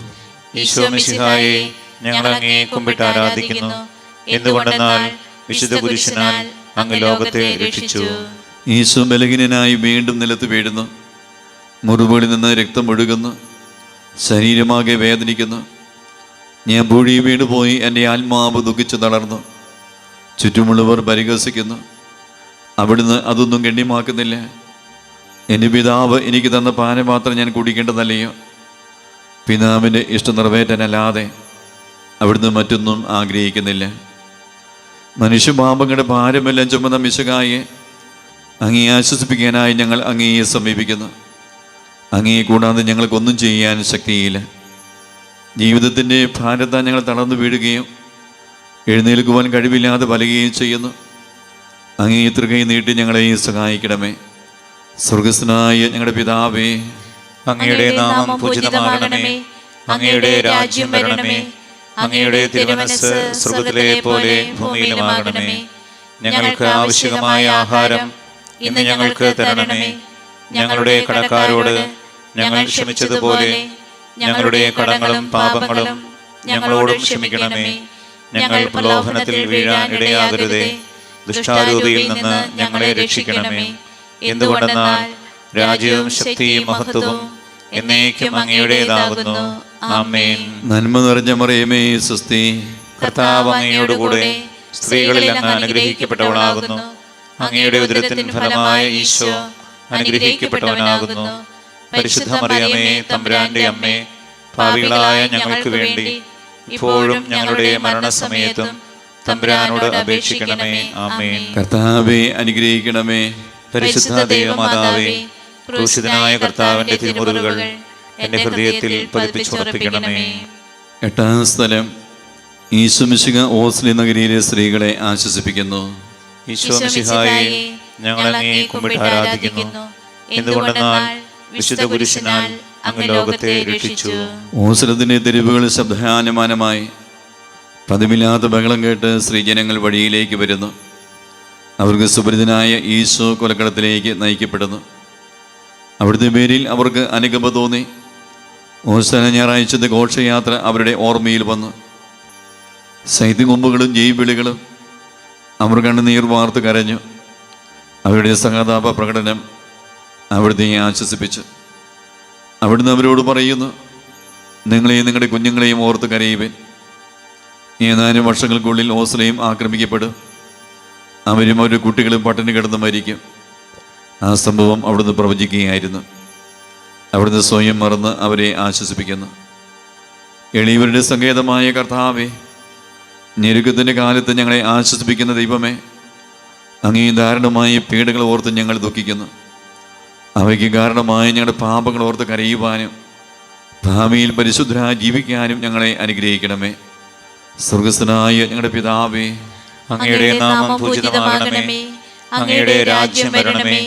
ഈശോ മിശിഹായെ ഞങ്ങൾ അങ്ങേ കുമ്പിട്ട് ആരാധിക്കുന്നു. എന്തുകൊണ്ടെന്നാൽ വിശുദ്ധ കുരിശിനാൽ അങ്ങ് ലോകത്തെ രക്ഷിച്ചു. ഈശോ ബലഹീനനായി വീണ്ടും നിലത്ത് വീഴുന്നു. മുറിവുകളിൽ നിന്ന് രക്തം ഒഴുകുന്നു. ശരീരമാകെ വേദനിക്കുന്നു. ഞാൻ പൂഴി വീണുപോയി. എൻ്റെ ആത്മാവ് ദുഃഖിച്ചു തളർന്നു. ചുറ്റുമുള്ളവർ പരിഹസിക്കുന്നു. അവിടുന്ന് അതൊന്നും ഗണ്യമാക്കുന്നില്ല. എൻ്റെ പിതാവ് എനിക്ക് തന്ന പാനപാത്രം ഞാൻ കുടിക്കേണ്ടതല്ലയോ? പിതാവിൻ്റെ ഇഷ്ടം നിറവേറ്റാനല്ലാതെ അവിടുന്ന് മറ്റൊന്നും ആഗ്രഹിക്കുന്നില്ല. മനുഷ്യപാപങ്ങളുടെ ഭാരമെല്ലാം ചുമന്ന മിശിഹായെ അങ്ങേ ആശ്വസിപ്പിക്കാനായി ഞങ്ങൾ അങ്ങയെ സമീപിക്കുന്നു. അങ്ങയെ കൂടാതെ ഞങ്ങൾക്കൊന്നും ചെയ്യാൻ ശക്തിയില്ല. ജീവിതത്തിൻ്റെ ഭാരത്താൽ ഞങ്ങൾ തളർന്നു വീഴുകയും എഴുന്നേൽക്കുവാൻ കഴിവില്ലാതെ വലയുകയും ചെയ്യുന്നു. അങ്ങേ തൃകൈ നീട്ടി ഞങ്ങളെ സഹായിക്കണമേ. സ്വർഗസ്വനായ ഞങ്ങളുടെ പിതാവേ, അങ്ങയുടെ നാമം പൂജിതമാകണമേ. അങ്ങയുടെ രാജ്യം വരണമേ. അങ്ങയുടെ തിരുമനസ്സ് സ്വർഗത്തിലെ പോലെ ഭൂമിയിലുമാകണമേ. ഞങ്ങൾക്ക് ആവശ്യമായ ആഹാരം ഇന്ന് ഞങ്ങൾക്ക് തരണമേ. ഞങ്ങളുടെ കടക്കാരോട് ഞങ്ങൾ ക്ഷമിച്ചതുപോലെ ഞങ്ങളുടെ കടങ്ങളും പാപങ്ങളും ഞങ്ങളോടും ക്ഷമിക്കണമേ. ഞങ്ങൾ പ്രലോഭനത്തിൽ വീഴാൻ ഇടയാകരുതേ. ദുഷ്ടാരൂപിയിൽ നിന്ന് ഞങ്ങളെ രക്ഷിക്കണമേ. എന്തുകൊണ്ടെന്നാൽ രാജ്യവും ശക്തിയും മഹത്വവും എന്നേക്കും അങ്ങയുടേതാകുന്നു. ആമേൻ. നന്മ നിറഞ്ഞ മറിയമേ സ്വസ്തി, കർത്താവ് അങ്ങയോടുകൂടെ സ്ത്രീകളിൽ അങ്ങ് അനുഗ്രഹിക്കപ്പെട്ടവളാകുന്നു. അങ്ങയുടെ ഉദരത്തിൻ ഫലമായ ഈശോ അനുഗ്രഹിക്കപ്പെട്ടവനാകുന്നു. പരിശുദ്ധ മറിയമേ, തമ്പുരാന്റെ അമ്മേ, പാപികളായ ഞങ്ങൾക്ക് വേണ്ടി ഇപ്പോഴും ഞങ്ങളുടെ മരണസമയത്തും തമ്പുരാനോട് അപേക്ഷിക്കണമേ. ആമേൻ. കർത്താവേ അനുഗ്രഹിക്കണമേ. പരിശുദ്ധ ദൈവമാതാവേ, ക്രൂശിതനായ കർത്താവിന്റെ തിരുമുറിവുകൾ എന്റെ ഹൃദയത്തിൽ പതിപ്പിച്ചുറപ്പിക്കണമേ. എട്ടാം സ്ഥലം, ഈശോ മിശിഹ ഓസ്ലി നഗരിയിലെ സ്ത്രീകളെ ആശ്വസിപ്പിക്കുന്നു. ഈശോ മിശിഹായെ ഞങ്ങൾ അങ്ങേ കുമ്പിട്ട് ആരാധിക്കുന്നു. എന്തുകൊണ്ടെന്നാൽ വിശുദ്ധ കുരിശിനാൽ അങ്ങ് ലോകത്തെ രക്ഷിച്ചു. ഓസ്ലത്തിൻ്റെ തെരുവുകൾ ശബ്ദാനമാനമായി പതിവില്ലാത്ത ബഹളം കേട്ട് സ്ത്രീജനങ്ങൾ വഴിയിലേക്ക് വരുന്നു. അവർക്ക് സുപരിതനായ ഈശോ കൊലക്കടത്തിലേക്ക് നയിക്കപ്പെടുന്നു. അവിടുത്തെ പേരിൽ അവർക്ക് അനുകമ്പ തോന്നി. ഓശാന ഞായറാഴ്ചത്തെ ഘോഷയാത്ര അവരുടെ ഓർമ്മയിൽ വന്നു. ശൈത്യകൊമ്പുകളും ജയ്വിളികളും അവർ കണ്ണുനീർ വാർത്ത് കരഞ്ഞു. അവരുടെ സഹതാപ പ്രകടനം അവിടുത്തെ ആശ്വസിപ്പിച്ചു. അവിടുന്ന് അവരോട് പറയുന്നു, നിങ്ങളെയും നിങ്ങളുടെ കുഞ്ഞുങ്ങളെയും ഓർത്ത് കരയുവിൻ. ഏതാനും വർഷങ്ങൾക്കുള്ളിൽ ഓസ്ലയും ആക്രമിക്കപ്പെടും. അവരും അവരുടെ കുട്ടികളും പട്ടിണി കിടന്ന് മരിക്കും. ആ സംഭവം അവിടുന്ന് പ്രവചിക്കുകയായിരുന്നു. അവിടുന്ന് സ്വയം മറന്ന് അവരെ ആശ്വസിപ്പിക്കുന്നു. എളിയവരുടെ സങ്കേതമായ കർത്താവേ, ഞെരുക്കത്തിൻ്റെ കാലത്ത് ഞങ്ങളെ ആശ്വസിപ്പിക്കുന്ന ദൈവമേ, അങ്ങേ ദാരുണമായ പീഡകൾ ഓർത്ത് ഞങ്ങൾ ദുഃഖിക്കുന്നു. അവയ്ക്ക് കാരണമായ ഞങ്ങളുടെ പാപങ്ങൾ ഓർത്ത് കരയുവാനും ഭാവിയിൽ പരിശുദ്ധരായി ജീവിക്കാനും ഞങ്ങളെ അനുഗ്രഹിക്കണമേ. സ്വർഗസ്ഥനായ ഞങ്ങളുടെ പിതാവേ, അങ്ങയുടെ നാമം പൂജിതമാകണമേ. അങ്ങയുടെ രാജ്യം വരണമേ.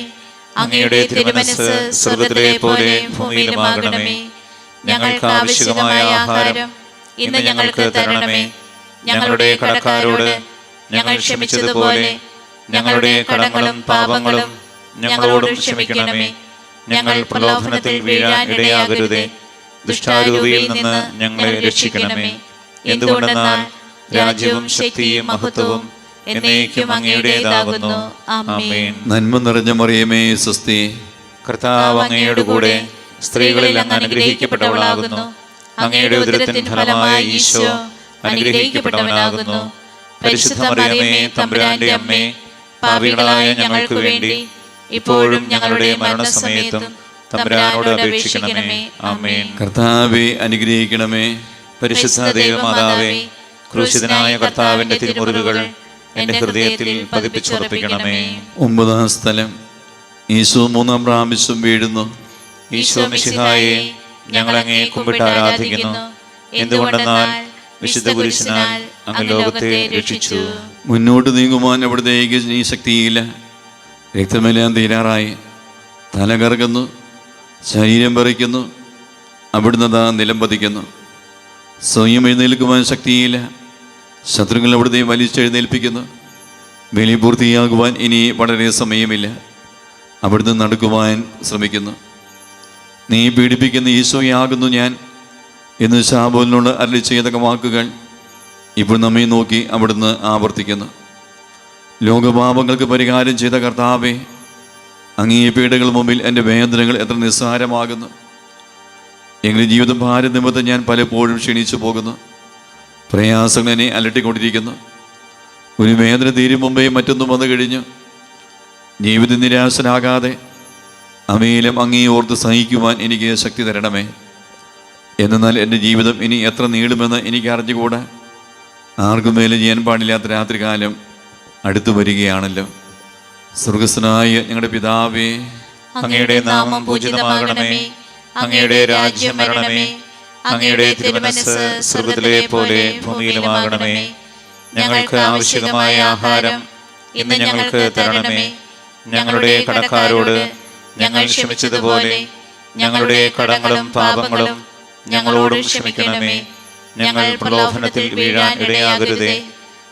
അങ്ങയുടെ തിരുമനസ്സ് സ്വർഗ്ഗത്തിലെ പോലെ ഭൂമിയിലുമാകണമേ. ഞങ്ങൾക്ക് ആവശ്യമായ ആഹാരം ഇന്ന് ഞങ്ങൾക്ക് തരണമേ. ഞങ്ങളുടെ കടക്കാരോട് ഞങ്ങൾ ക്ഷമിച്ചതുപോലെ ഞങ്ങളുടെ കടങ്ങളും പാപങ്ങളും ഞങ്ങളോടും ക്ഷമിക്കണമേ. ഞങ്ങൾ പ്രലോഭനത്തിൽ വീഴാൻ ഇടയാകരുതേ. ദുഷ്ടാരൂപിയിൽ നിന്ന് ഞങ്ങളെ രക്ഷിക്കണമേ. എന്തുകൊണ്ടെന്നാൽ രാജ്യവും ശക്തിയും മഹത്വവും എന്നേക്കും അങ്ങയുടേതാകുന്നു. ആമേൻ. നന്മ നിറഞ്ഞ മറിയമേ, സ്വസ്തി. കർത്താവ് അങ്ങയുടെ കൂടെ സ്ത്രീകളിൽ അങ്ങ് അനുഗ്രഹിക്കപ്പെട്ടവളാകുന്നു. അങ്ങയുടെ ഉദരത്തിൻ ഫലമായ ഈശോ അനുഗ്രഹിക്കപ്പെട്ടവനാകുന്നു. പരിശുദ്ധ മറിയമേ, തമ്പുരാന്റെ അമ്മേ, പാപികളായ ഞങ്ങൾക്ക് വേണ്ടി ഇപ്പോഴും ഞങ്ങളുടെ മരണസമയത്തും തമ്പുരാനോട് അപേക്ഷിക്കണമേ. ആമേൻ. കർത്താവേ, അനുഗ്രഹിക്കണമേ. പരിശുദ്ധ ദൈവമാതാവേ, ക്രൂശിതനായ കർത്താവിന്റെ തിരുമുറിവുകൾ എന്റെ ഹൃദയത്തിൽ പതിപ്പിച്ചുറപ്പിക്കണമേ. 9-ാം സ്ഥലം. ഈശോ 3-ാം പ്രാവശ്യം വീഴുന്നു. ഈശോ മിശിഹായെ, ഞങ്ങൾ അങ്ങേ കുമ്പിട്ട് ആരാധിക്കുന്നു. എന്തുകൊണ്ടെന്നാൽ വിശുദ്ധ കുരിശിനാൽ അങ്ങ് ലോകത്തെ രക്ഷിച്ചു. മുന്നോട്ട് നീങ്ങുവാൻ അവിടുത്തേക്ക് ഈ ശക്തിയില്ല. രക്തമെല്ലാം തീരാറായി. തല കറങ്ങുന്നു, ശരീരം പറിക്കുന്നു. അവിടുന്ന് താ നിലം പതിക്കുന്നു. സ്വയം എഴുന്നേൽക്കുവാൻ ശക്തിയില്ല. ശത്രുക്കൾ അവിടുത്തെ വലിച്ചെഴുന്നേൽപ്പിക്കുന്നു. ബലി പൂർത്തിയാകുവാൻ ഇനി വളരെ സമയമില്ല. അവിടുന്ന് നടക്കുവാൻ ശ്രമിക്കുന്നു. നീ പീഡിപ്പിക്കുന്ന ഈശോയാകുന്നു ഞാൻ എന്ന് ശാബോലിനോട് അരുളി ചെയ്ത വാക്കുകൾ ഇപ്പോൾ നമ്മെ നോക്കി അവിടുന്ന് ആവർത്തിക്കുന്നു. ലോകപാപങ്ങൾക്ക് പരിഹാരം ചെയ്ത കർത്താവേ, അങ്ങേ പീഡകൾ മുമ്പിൽ എൻ്റെ വേദനകൾ എത്ര നിസ്സാരമാകുന്നു. എങ്ങനെ ജീവിതം ഭാരം നിമിത്തം ഞാൻ പലപ്പോഴും ക്ഷീണിച്ചു പോകുന്നു. പ്രയാസങ്ങൾ എന്നെ അലട്ടിക്കൊണ്ടിരിക്കുന്നു. ഒരു വേദന തീരും മുമ്പേ മറ്റൊന്നും വന്നു കഴിഞ്ഞു. ജീവിത നിരാശനാകാതെ അവയിലും അങ്ങേ ഓർത്ത് സഹിക്കുവാൻ എനിക്ക് ശക്തി തരണമേ. എന്നാൽ എൻ്റെ ജീവിതം ഇനി എത്ര നീളുമെന്ന് എനിക്ക് അറിഞ്ഞുകൂടാ. ആർക്കും മേലെ ചെയ്യാൻ പാടില്ലാത്ത രാത്രികാലം അടുത്തു വരികയാണല്ലോ. സ്വർഗസ്ഥനായ ഞങ്ങളുടെ പിതാവേ, അങ്ങയുടെ നാമം പൂജിതമാകണമേ. അങ്ങയുടെ രാജ്യം വരണമേ. അങ്ങയുടെ തിരുമനസ്സ് സ്വർഗ്ഗത്തിലെ പോലെ ഭൂമിയിലുമാകണമേ. ഞങ്ങൾക്ക് ആവശ്യമായ ആഹാരം ഇന്ന് ഞങ്ങൾക്ക് തരണമേ. ഞങ്ങളുടെ കടക്കാരോട് ഞങ്ങൾ ക്ഷമിച്ചതുപോലെ ഞങ്ങളുടെ കടങ്ങളും പാപങ്ങളും ഞങ്ങളോടും ക്ഷമിക്കണമേ. ഞങ്ങൾ പ്രലോഭനത്തിൽ വീഴാൻ ഇടയാകരുതേ.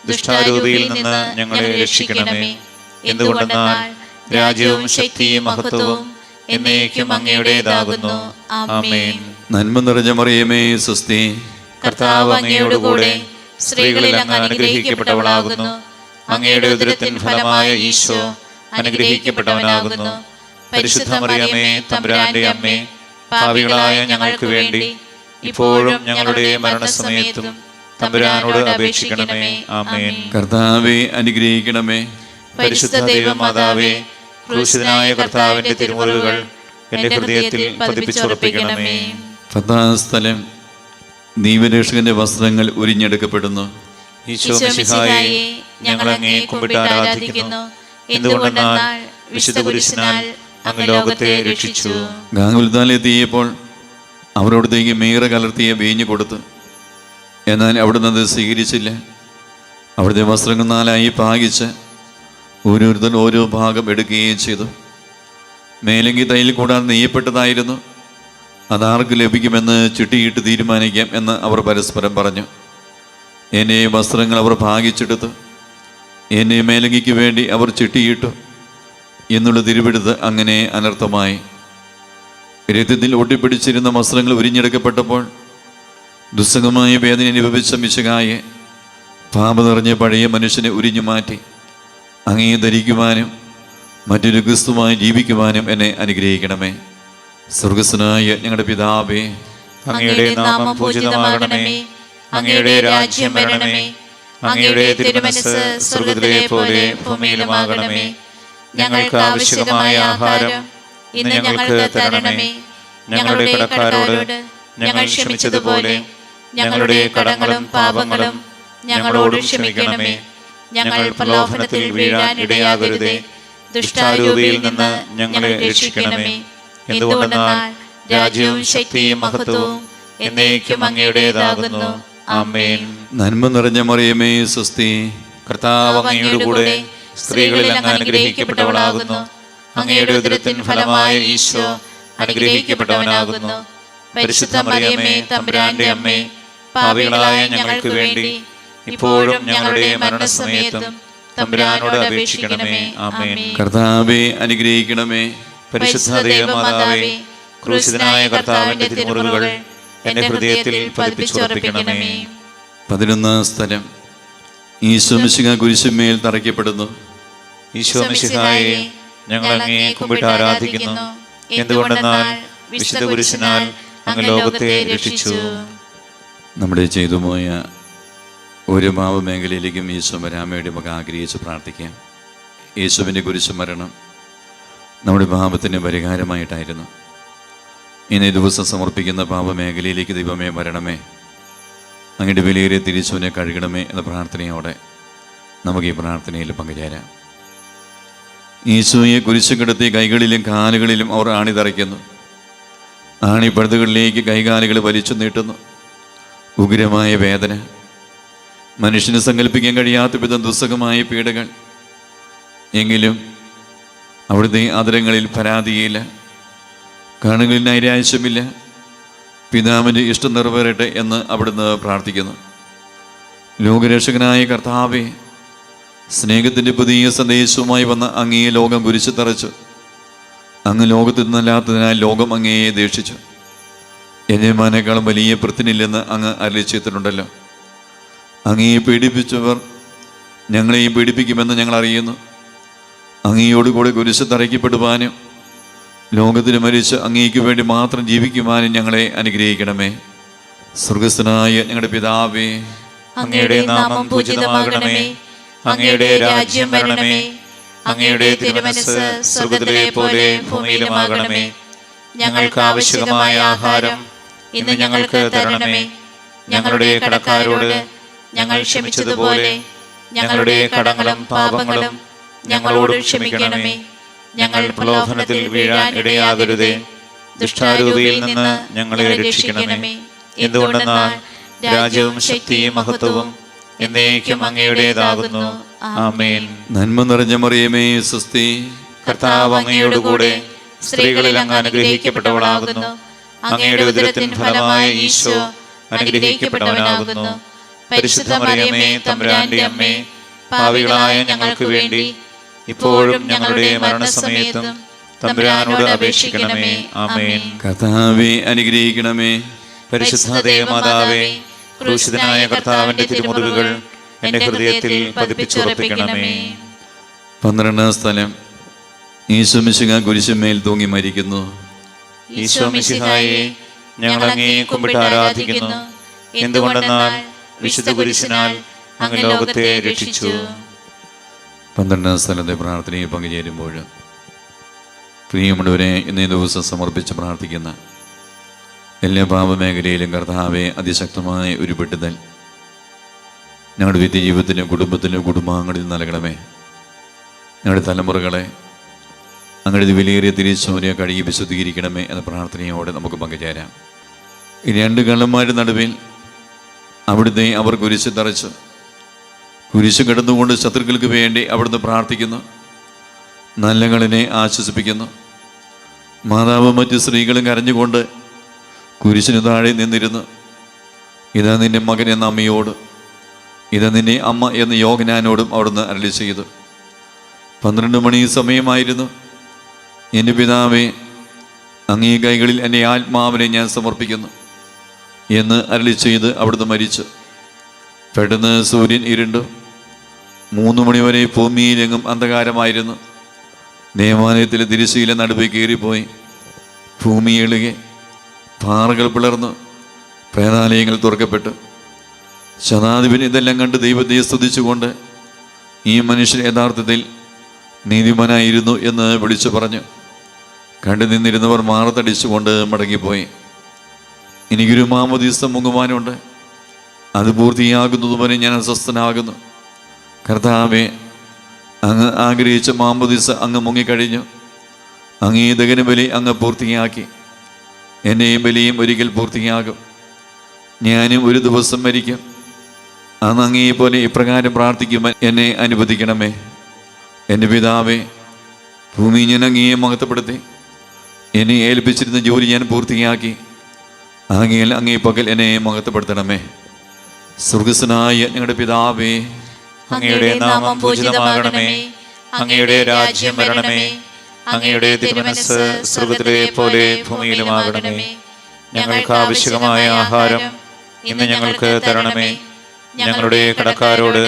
ദുഷ്ടാരൂപിയിൽ നിന്ന് ഞങ്ങളെ രക്ഷിക്കണമേ. എന്തുകൊണ്ടെന്നാൽ രാജ്യവും ശക്തിയും മഹത്വവും എന്നേക്കും അങ്ങയുടേതാകുന്നു. ആമേൻ. നന്മ നിറഞ്ഞ മറിയമേ, സ്വസ്തി. കർത്താവ് അങ്ങയുടെ കൂടെ സ്ത്രീകളിൽ അങ്ങ് അനുഗ്രഹിക്കപ്പെട്ടവളാകുന്നു. അങ്ങയുടെ ഉദരത്തിൻ ഫലമായ ഈശോ അനുഗ്രഹിക്കപ്പെട്ടവനാകുന്നു. പരിശുദ്ധ മറിയമേ, തമ്പുരാന്റെ അമ്മേ, പാപികളായ ഞങ്ങൾക്ക് വേണ്ടി ഇപ്പോഴും ഞങ്ങളുടെ മരണസമയത്തും തമ്പുരാനോട് അപേക്ഷിക്കണമേ. ആമേൻ. കർത്താവേ, അനുഗ്രഹിക്കണമേ. പരിശുദ്ധ ദൈവമാതാവേ, ക്രൂശിതനായ കർത്താവിന്റെ തിരുമുറിവുകൾ എന്റെ ഹൃദയത്തിൽ പതിപ്പിച്ചുറപ്പിക്കണമേ. 10-ാം സ്ഥലം. ദൈവരക്ഷകന്റെ വസ്ത്രങ്ങൾ ഉരിഞ്ഞെടുക്കപ്പെടുന്നു. ഈശോ മിശിഹായെ, ഞങ്ങൾ അങ്ങേ കുമ്പിട്ട് ആരാധിക്കുന്നു. എന്തുകൊണ്ടെന്നാൽ വിശുദ്ധ കുരിശിനാൽ അങ്ങ് ലോകത്തെ രക്ഷിച്ചു. ഗാഗുൽത്താലെത്തിയപ്പോൾ അവരോടത്തേക്ക് മീറ കലർത്തിയ വീഞ്ഞു കൊടുത്തു. എന്നാൽ അവിടുന്ന് അത് സ്വീകരിച്ചില്ല. അവിടുത്തെ വസ്ത്രങ്ങൾ 4ആയി ഭാഗിച്ച് ഓരോരുത്തർ ഓരോ ഭാഗം എടുക്കുകയും ചെയ്തു. മേലെങ്കി തൈൽ കൂടാൻ നെയ്യപ്പെട്ടതായിരുന്നു. അതാർക്ക് ലഭിക്കുമെന്ന് ചിട്ടിയിട്ട് തീരുമാനിക്കാം എന്ന് അവർ പരസ്പരം പറഞ്ഞു. എന്നെ വസ്ത്രങ്ങൾ അവർ ഭാഗിച്ചെടുത്തു. എന്നെ മേലങ്കിക്ക് വേണ്ടി അവർ ചിട്ടിയിട്ടു എന്നുള്ള തിരുവെടുത്ത് അങ്ങനെ അനർത്ഥമായി. രക്തത്തിൽ ഒട്ടിപ്പിടിച്ചിരുന്ന വസ്ത്രങ്ങൾ ഉരിഞ്ഞെടുക്കപ്പെട്ടപ്പോൾ ദുസ്സഹമായ വേദന അനുഭവിച്ച മിശിഹായെ, പാപം നിറഞ്ഞ പഴയ മനുഷ്യനെ ഉരിഞ്ഞു മാറ്റി അങ്ങേ ധരിക്കുവാനും മറ്റൊരു ക്രിസ്തുവായി ജീവിക്കുവാനും എന്നെ അനുഗ്രഹിക്കണമേ. സ്വർഗസ്വനായ ഞങ്ങളുടെ പിതാവേ, അങ്ങയുടെ നാമം പൂജിതമാകണമേ. അങ്ങയുടെ രാജ്യം വരണമേ. അങ്ങയുടെ തിരുമനസ്സ് സ്വർഗ്ഗത്തിലെ പോലെ ഭൂമിയിലുമാകണമേ. ഞങ്ങൾക്ക് ആവശ്യമായ ആഹാരം ഇന്ന് ഞങ്ങൾക്ക് തരണമേ. ഞങ്ങളുടെ കടക്കാരോട് ഞങ്ങൾ ക്ഷമിച്ചതുപോലെ ഞങ്ങളുടെ കടങ്ങളും പാപങ്ങളും ഞങ്ങളോട് ക്ഷമിക്കണമേ. ഞങ്ങൾ പ്രലോഭനത്തിൽ വീഴാൻ ഇടയാകരുതേ. ദുഷ്ടാരൂപിയിൽ നിന്ന് ഞങ്ങളെ രക്ഷിക്കണമേ. എന്തുകൊണ്ടെന്നാൽ രാജ്യവും ശക്തിയും മഹത്വവും എന്നേക്കും അങ്ങയുടേതാകുന്നു. ആമേൻ. നന്മ നിറഞ്ഞ മറിയമേ, സ്വസ്തി. കർത്താവ് അങ്ങയുടെ കൂടെ സ്ത്രീകളിൽ അങ്ങ് അനുഗ്രഹിക്കപ്പെട്ടവളാകുന്നു. അങ്ങയുടെ ഉദരത്തിൻ ഫലമായ ഈശോ അനുഗ്രഹിക്കപ്പെട്ടവനാകുന്നു. പരിശുദ്ധ മറിയമേ, തമ്പുരാന്റെ അമ്മേ, പാപികളായ ഞങ്ങൾക്ക് വേണ്ടി ഇപ്പോഴും ഞങ്ങളുടെ മരണസമയത്തും തമ്പുരാനോട് അപേക്ഷിക്കണമേ. ആമേൻ. കർത്താവേ, അനുഗ്രഹിക്കണമേ. പരിശുദ്ധ ദൈവമാതാവേ, ക്രൂശിതനായ കർത്താവിന്റെ തിരുമുറിവുകൾ എന്റെ ഹൃദയത്തിൽ പതിപ്പിച്ചുറപ്പിക്കണമേ. 11 സ്ഥലം. ഈശോ മിശിഹാ കുരിശുമേൽ തറയ്ക്കപ്പെടുന്നു. ഈശോ മിശിഹായെ, ഞങ്ങൾ അങ്ങയെ കുമ്പിട്ട് ആരാധിക്കുന്നു. എന്തുകൊണ്ടെന്നാൽ വിശുദ്ധ കുരിശിനാൽ അങ്ങ് ലോകത്തെ രക്ഷിച്ചു. നമ്മുടെ ചെയ്തുപോയ ഒരു പാപമേഖലയിലേക്കും ഈശോ വരാൻ വേണ്ടി നമുക്ക് ആഗ്രഹിച്ച് പ്രാർത്ഥിക്കാം. യേശുവിൻ്റെ കുരിശ് മരണം നമ്മുടെ പാപത്തിന് പരിഹാരമായിട്ടായിരുന്നു. ഇന്നേ ദിവസം സമർപ്പിക്കുന്ന പാപമേഖലയിലേക്ക് ദൈവമേ വരണമേ, അങ്ങയുടെ വിലയേറിയ തിരിച്ചുവിനെ കഴുകണമേ എന്ന പ്രാർത്ഥനയോടെ നമുക്ക് ഈ പ്രാർത്ഥനയിൽ പങ്കുചേരാം. ഈശോയെ കുരിശ് കിടത്തി കൈകളിലും കാലുകളിലും അവർ ആണിതറയ്ക്കുന്നു. ആണിപ്പഴുതുകളിലേക്ക് കൈകാലുകൾ വലിച്ചു നീട്ടുന്നു. ഉഗ്രമായ വേദന, മനുഷ്യന് സങ്കല്പിക്കാൻ കഴിയാത്ത വിധം ദുസ്സഹമായ പീഡകൾ. എങ്കിലും അവിടുത്തെ ആദരങ്ങളിൽ പരാതിയില്ല, കണ്ണുകളിൽ നൈരാശ്യമില്ല. പിതാവിൻ്റെ ഇഷ്ടം നിറവേറട്ടെ എന്ന് അവിടുന്ന് പ്രാർത്ഥിക്കുന്നു. ലോകരക്ഷകനായ കർത്താവേ, സ്നേഹത്തിൻ്റെ പുതിയ സന്ദേശവുമായി വന്ന അങ്ങയെ ലോകം കുരിശു തറച്ചു. അങ്ങ് ലോകത്തിൽ നിന്നല്ലാത്തതിനാൽ ലോകം അങ്ങയെ ദേഷിച്ചു. യജമാനേക്കാളും വലിയ പൃഥ്വിനില്ലെന്ന് അങ്ങ് അരുളിച്ചെയ്തിട്ടുണ്ടല്ലോ. അങ്ങയെ പീഡിപ്പിച്ചവർ ഞങ്ങളെയും പീഡിപ്പിക്കുമെന്ന് ഞങ്ങൾ അറിയുന്നു. അങ്ങയോടുകൂടി കുരിശ് തറയ്ക്കപ്പെടുവാനും ലോകത്തിന് മരിച്ച് അങ്ങേക്ക് വേണ്ടി മാത്രം ജീവിക്കുവാനും ഞങ്ങളെ അനുഗ്രഹിക്കണമേ. സ്വർഗസ്ഥനായ ഞങ്ങളുടെ പിതാവേ, അങ്ങയുടെ നാമം പൂജിതമാകണമേ. അങ്ങയുടെ രാജ്യം വരണമേ. അങ്ങയുടെ തിരുമനസ്സ് സ്വർഗ്ഗത്തിലെ പോലെ ഭൂമിയിലുമാകണമേ. ഞങ്ങൾക്ക് ആവശ്യമായ ആഹാരം ഇന്ന് ഞങ്ങൾക്ക് തരണമേ. ഞങ്ങളുടെ കടക്കാരോട് ഞങ്ങൾ ക്ഷമിച്ചതുപോലെ ഞങ്ങളുടെ കടങ്ങളും പാപങ്ങളും ഞങ്ങളോട് ക്ഷമിക്കണമേ. ഞങ്ങൾ പ്രലോഭനത്തിൽ വീഴാൻ ഇടയാകരുതേ. ദുഷ്ടാരൂപിയിൽ നിന്ന് ഞങ്ങളെ രക്ഷിക്കണമേ. എന്തുകൊണ്ടെന്നാൽ രാജ്യവും ശക്തിയും മഹത്വവും എന്നേക്കും അങ്ങയുടേതാകുന്നു. ആമേൻ. നന്മ നിറഞ്ഞ മറിയമേ, സ്വസ്തി. കർത്താവ് അങ്ങയോട് കൂടെ സ്ത്രീകളിൽ അങ്ങ് അനുഗ്രഹിക്കപ്പെട്ടവളാകുന്നു. അങ്ങയുടെ ഉദരത്തിൻ ഫലമായ ഈശോ അനുഗ്രഹിക്കപ്പെട്ടവനാകുന്നു. പരിശുദ്ധ മറിയമേ, തമ്പുരാന്റെ അമ്മേ, പാപികളായ ഞങ്ങൾക്ക് വേണ്ടി ഇപ്പോഴും ഞങ്ങളുടെ മരണസമയത്തും തമ്പുരാനോട് അപേക്ഷിക്കണമേ. ആമേൻ. കർത്താവേ, അനുഗ്രഹിക്കണമേ. പരിശുദ്ധ ദൈവമാതാവേ, ക്രൂശിതനായ കർത്താവിന്റെ തിരുമുറിവുകൾ എന്റെ ഹൃദയത്തിൽ പതിപ്പിച്ചുറപ്പിക്കണമേ. 12 സ്ഥലം. ഈശോ മിശിഹാ കുരിശുമേൽ തൂങ്ങി മരിക്കുന്നു. ഈശോ മിശിഹായെ, ഞങ്ങൾ അങ്ങയെ കുമ്പിട്ട് ആരാധിക്കുന്നു. എന്തുകൊണ്ടെന്നാൽ വിശുദ്ധ കുരിശിനാൽ അങ്ങ് ലോകത്തെ രക്ഷിച്ചു. 12 സ്ഥലത്തെ പ്രാർത്ഥനയിൽ പങ്കുചേരുമ്പോൾ പ്രിയമുള്ളവരെ, ഇന്നേ ദിവസം സമർപ്പിച്ച് പ്രാർത്ഥിക്കുന്ന എല്ലാ പാപമേഖലയിലും കർത്താവെ അതിശക്തമായ ഒരു വിടുതൽ ഞങ്ങളുടെ വ്യക്തിജീവിതത്തിലും കുടുംബത്തിലും കുടുംബാംഗങ്ങളിൽ നൽകണമേ. ഞങ്ങളുടെ തലമുറകളെ അങ്ങയുടെ വിലയേറിയ തിരിച്ചോനെ കഴുകി വിശുദ്ധീകരിക്കണമേ എന്ന പ്രാർത്ഥനയോടെ നമുക്ക് പങ്കുചേരാം. ഈ 2 കള്ളന്മാരുടെ നടുവിൽ അവിടുത്തെ അവർ കുരിശ് തറച്ചു. കുരിശ് കിടന്നുകൊണ്ട് ശത്രുക്കൾക്ക് വേണ്ടി അവിടുന്ന് പ്രാർത്ഥിക്കുന്നു. നല്ലകളിനെ ആശ്വസിപ്പിക്കുന്നു. മാതാവും മറ്റു സ്ത്രീകളും കരഞ്ഞുകൊണ്ട് കുരിശിന് താഴെ നിന്നിരുന്നു. ഇതാ നിന്റെ മകൻ എന്ന അമ്മയോട്, ഇതാ നിന്നെ അമ്മ എന്ന യോഹന്നാനോടും അവിടുന്ന് അരുളി ചെയ്തു. 12 മണി സമയമായിരുന്നു. എൻ്റെ പിതാവേ, അങ്ങേ കൈകളിൽ എൻ്റെ ആത്മാവിനെ ഞാൻ സമർപ്പിക്കുന്നു എന്ന് അരുളി ചെയ്ത് അവിടുന്ന് മരിച്ചു. പെട്ടെന്ന് സൂര്യൻ ഇരുണ്ടു. 3 മണിവരെ ഭൂമിയിലെങ്ങും അന്ധകാരമായിരുന്നു. ദേവാലയത്തിലെ തിരുശീല നടുവേ കയറിപ്പോയി. ഭൂമി എളുകെ, പാറകൾ പിളർന്നു, പ്രേതാലയങ്ങൾ തുറക്കപ്പെട്ടു. ശതാധിപൻ ഇതെല്ലാം കണ്ട് ദൈവത്തെ സ്തുതിച്ചുകൊണ്ട് ഈ മനുഷ്യൻ യഥാർത്ഥത്തിൽ നീതിമാനായിരുന്നു എന്ന് വിളിച്ചു പറഞ്ഞു. കണ്ടു നിന്നിരുന്നവർ മാറത്തടിച്ചുകൊണ്ട് മടങ്ങിപ്പോയി. എനിക്കൊരു മാമോദീസ മുങ്ങുവാനുണ്ട്, അത് പൂർത്തിയാകുന്നതുവരെ ഞാൻ അസ്വസ്ഥനാകുന്നു. കർത്താവേ, അങ്ങ് ആഗ്രഹിച്ച മാമോദീസ അങ്ങ് മുങ്ങിക്കഴിഞ്ഞു. അങ്ങ് ഈ ദഹനബലി അങ്ങ് പൂർത്തിയാക്കി. എന്നെയും ബലിയും ഒരിക്കൽ പൂർത്തിയാകും. ഞാനും ഒരു ദിവസം മരിക്കും. അന്ന് അങ്ങേപോലെ ഇപ്രകാരം പ്രാർത്ഥിക്കുവാൻ എന്നെ അനുവദിക്കണമേ. എൻ്റെ പിതാവേ, ഭൂമി ഞാൻ അങ്ങയെ മഹത്വപ്പെടുത്തി. എന്നെ ഏൽപ്പിച്ചിരുന്ന ജോലി ഞാൻ പൂർത്തിയാക്കി. അങ്ങയിൽ അങ്ങേ പകൽ എന്നെ മഹത്വപ്പെടുത്തണമേ. സ്വർഗസ്വനായ ഞങ്ങളുടെ പിതാവേ, അങ്ങയുടെ നാമം പൂജിതമാകണമേ. അങ്ങയുടെ രാജ്യം വരണമേ. അങ്ങയുടെ തിരുമനസ്സ് സ്വർഗ്ഗത്തിലെ പോലെ ഭൂമിയിലുമാകണമേ. ഞങ്ങൾക്ക് ആവശ്യമായ ആഹാരം ഇന്ന് ഞങ്ങൾക്ക് തരണമേ. ഞങ്ങളുടെ കടക്കാരോട്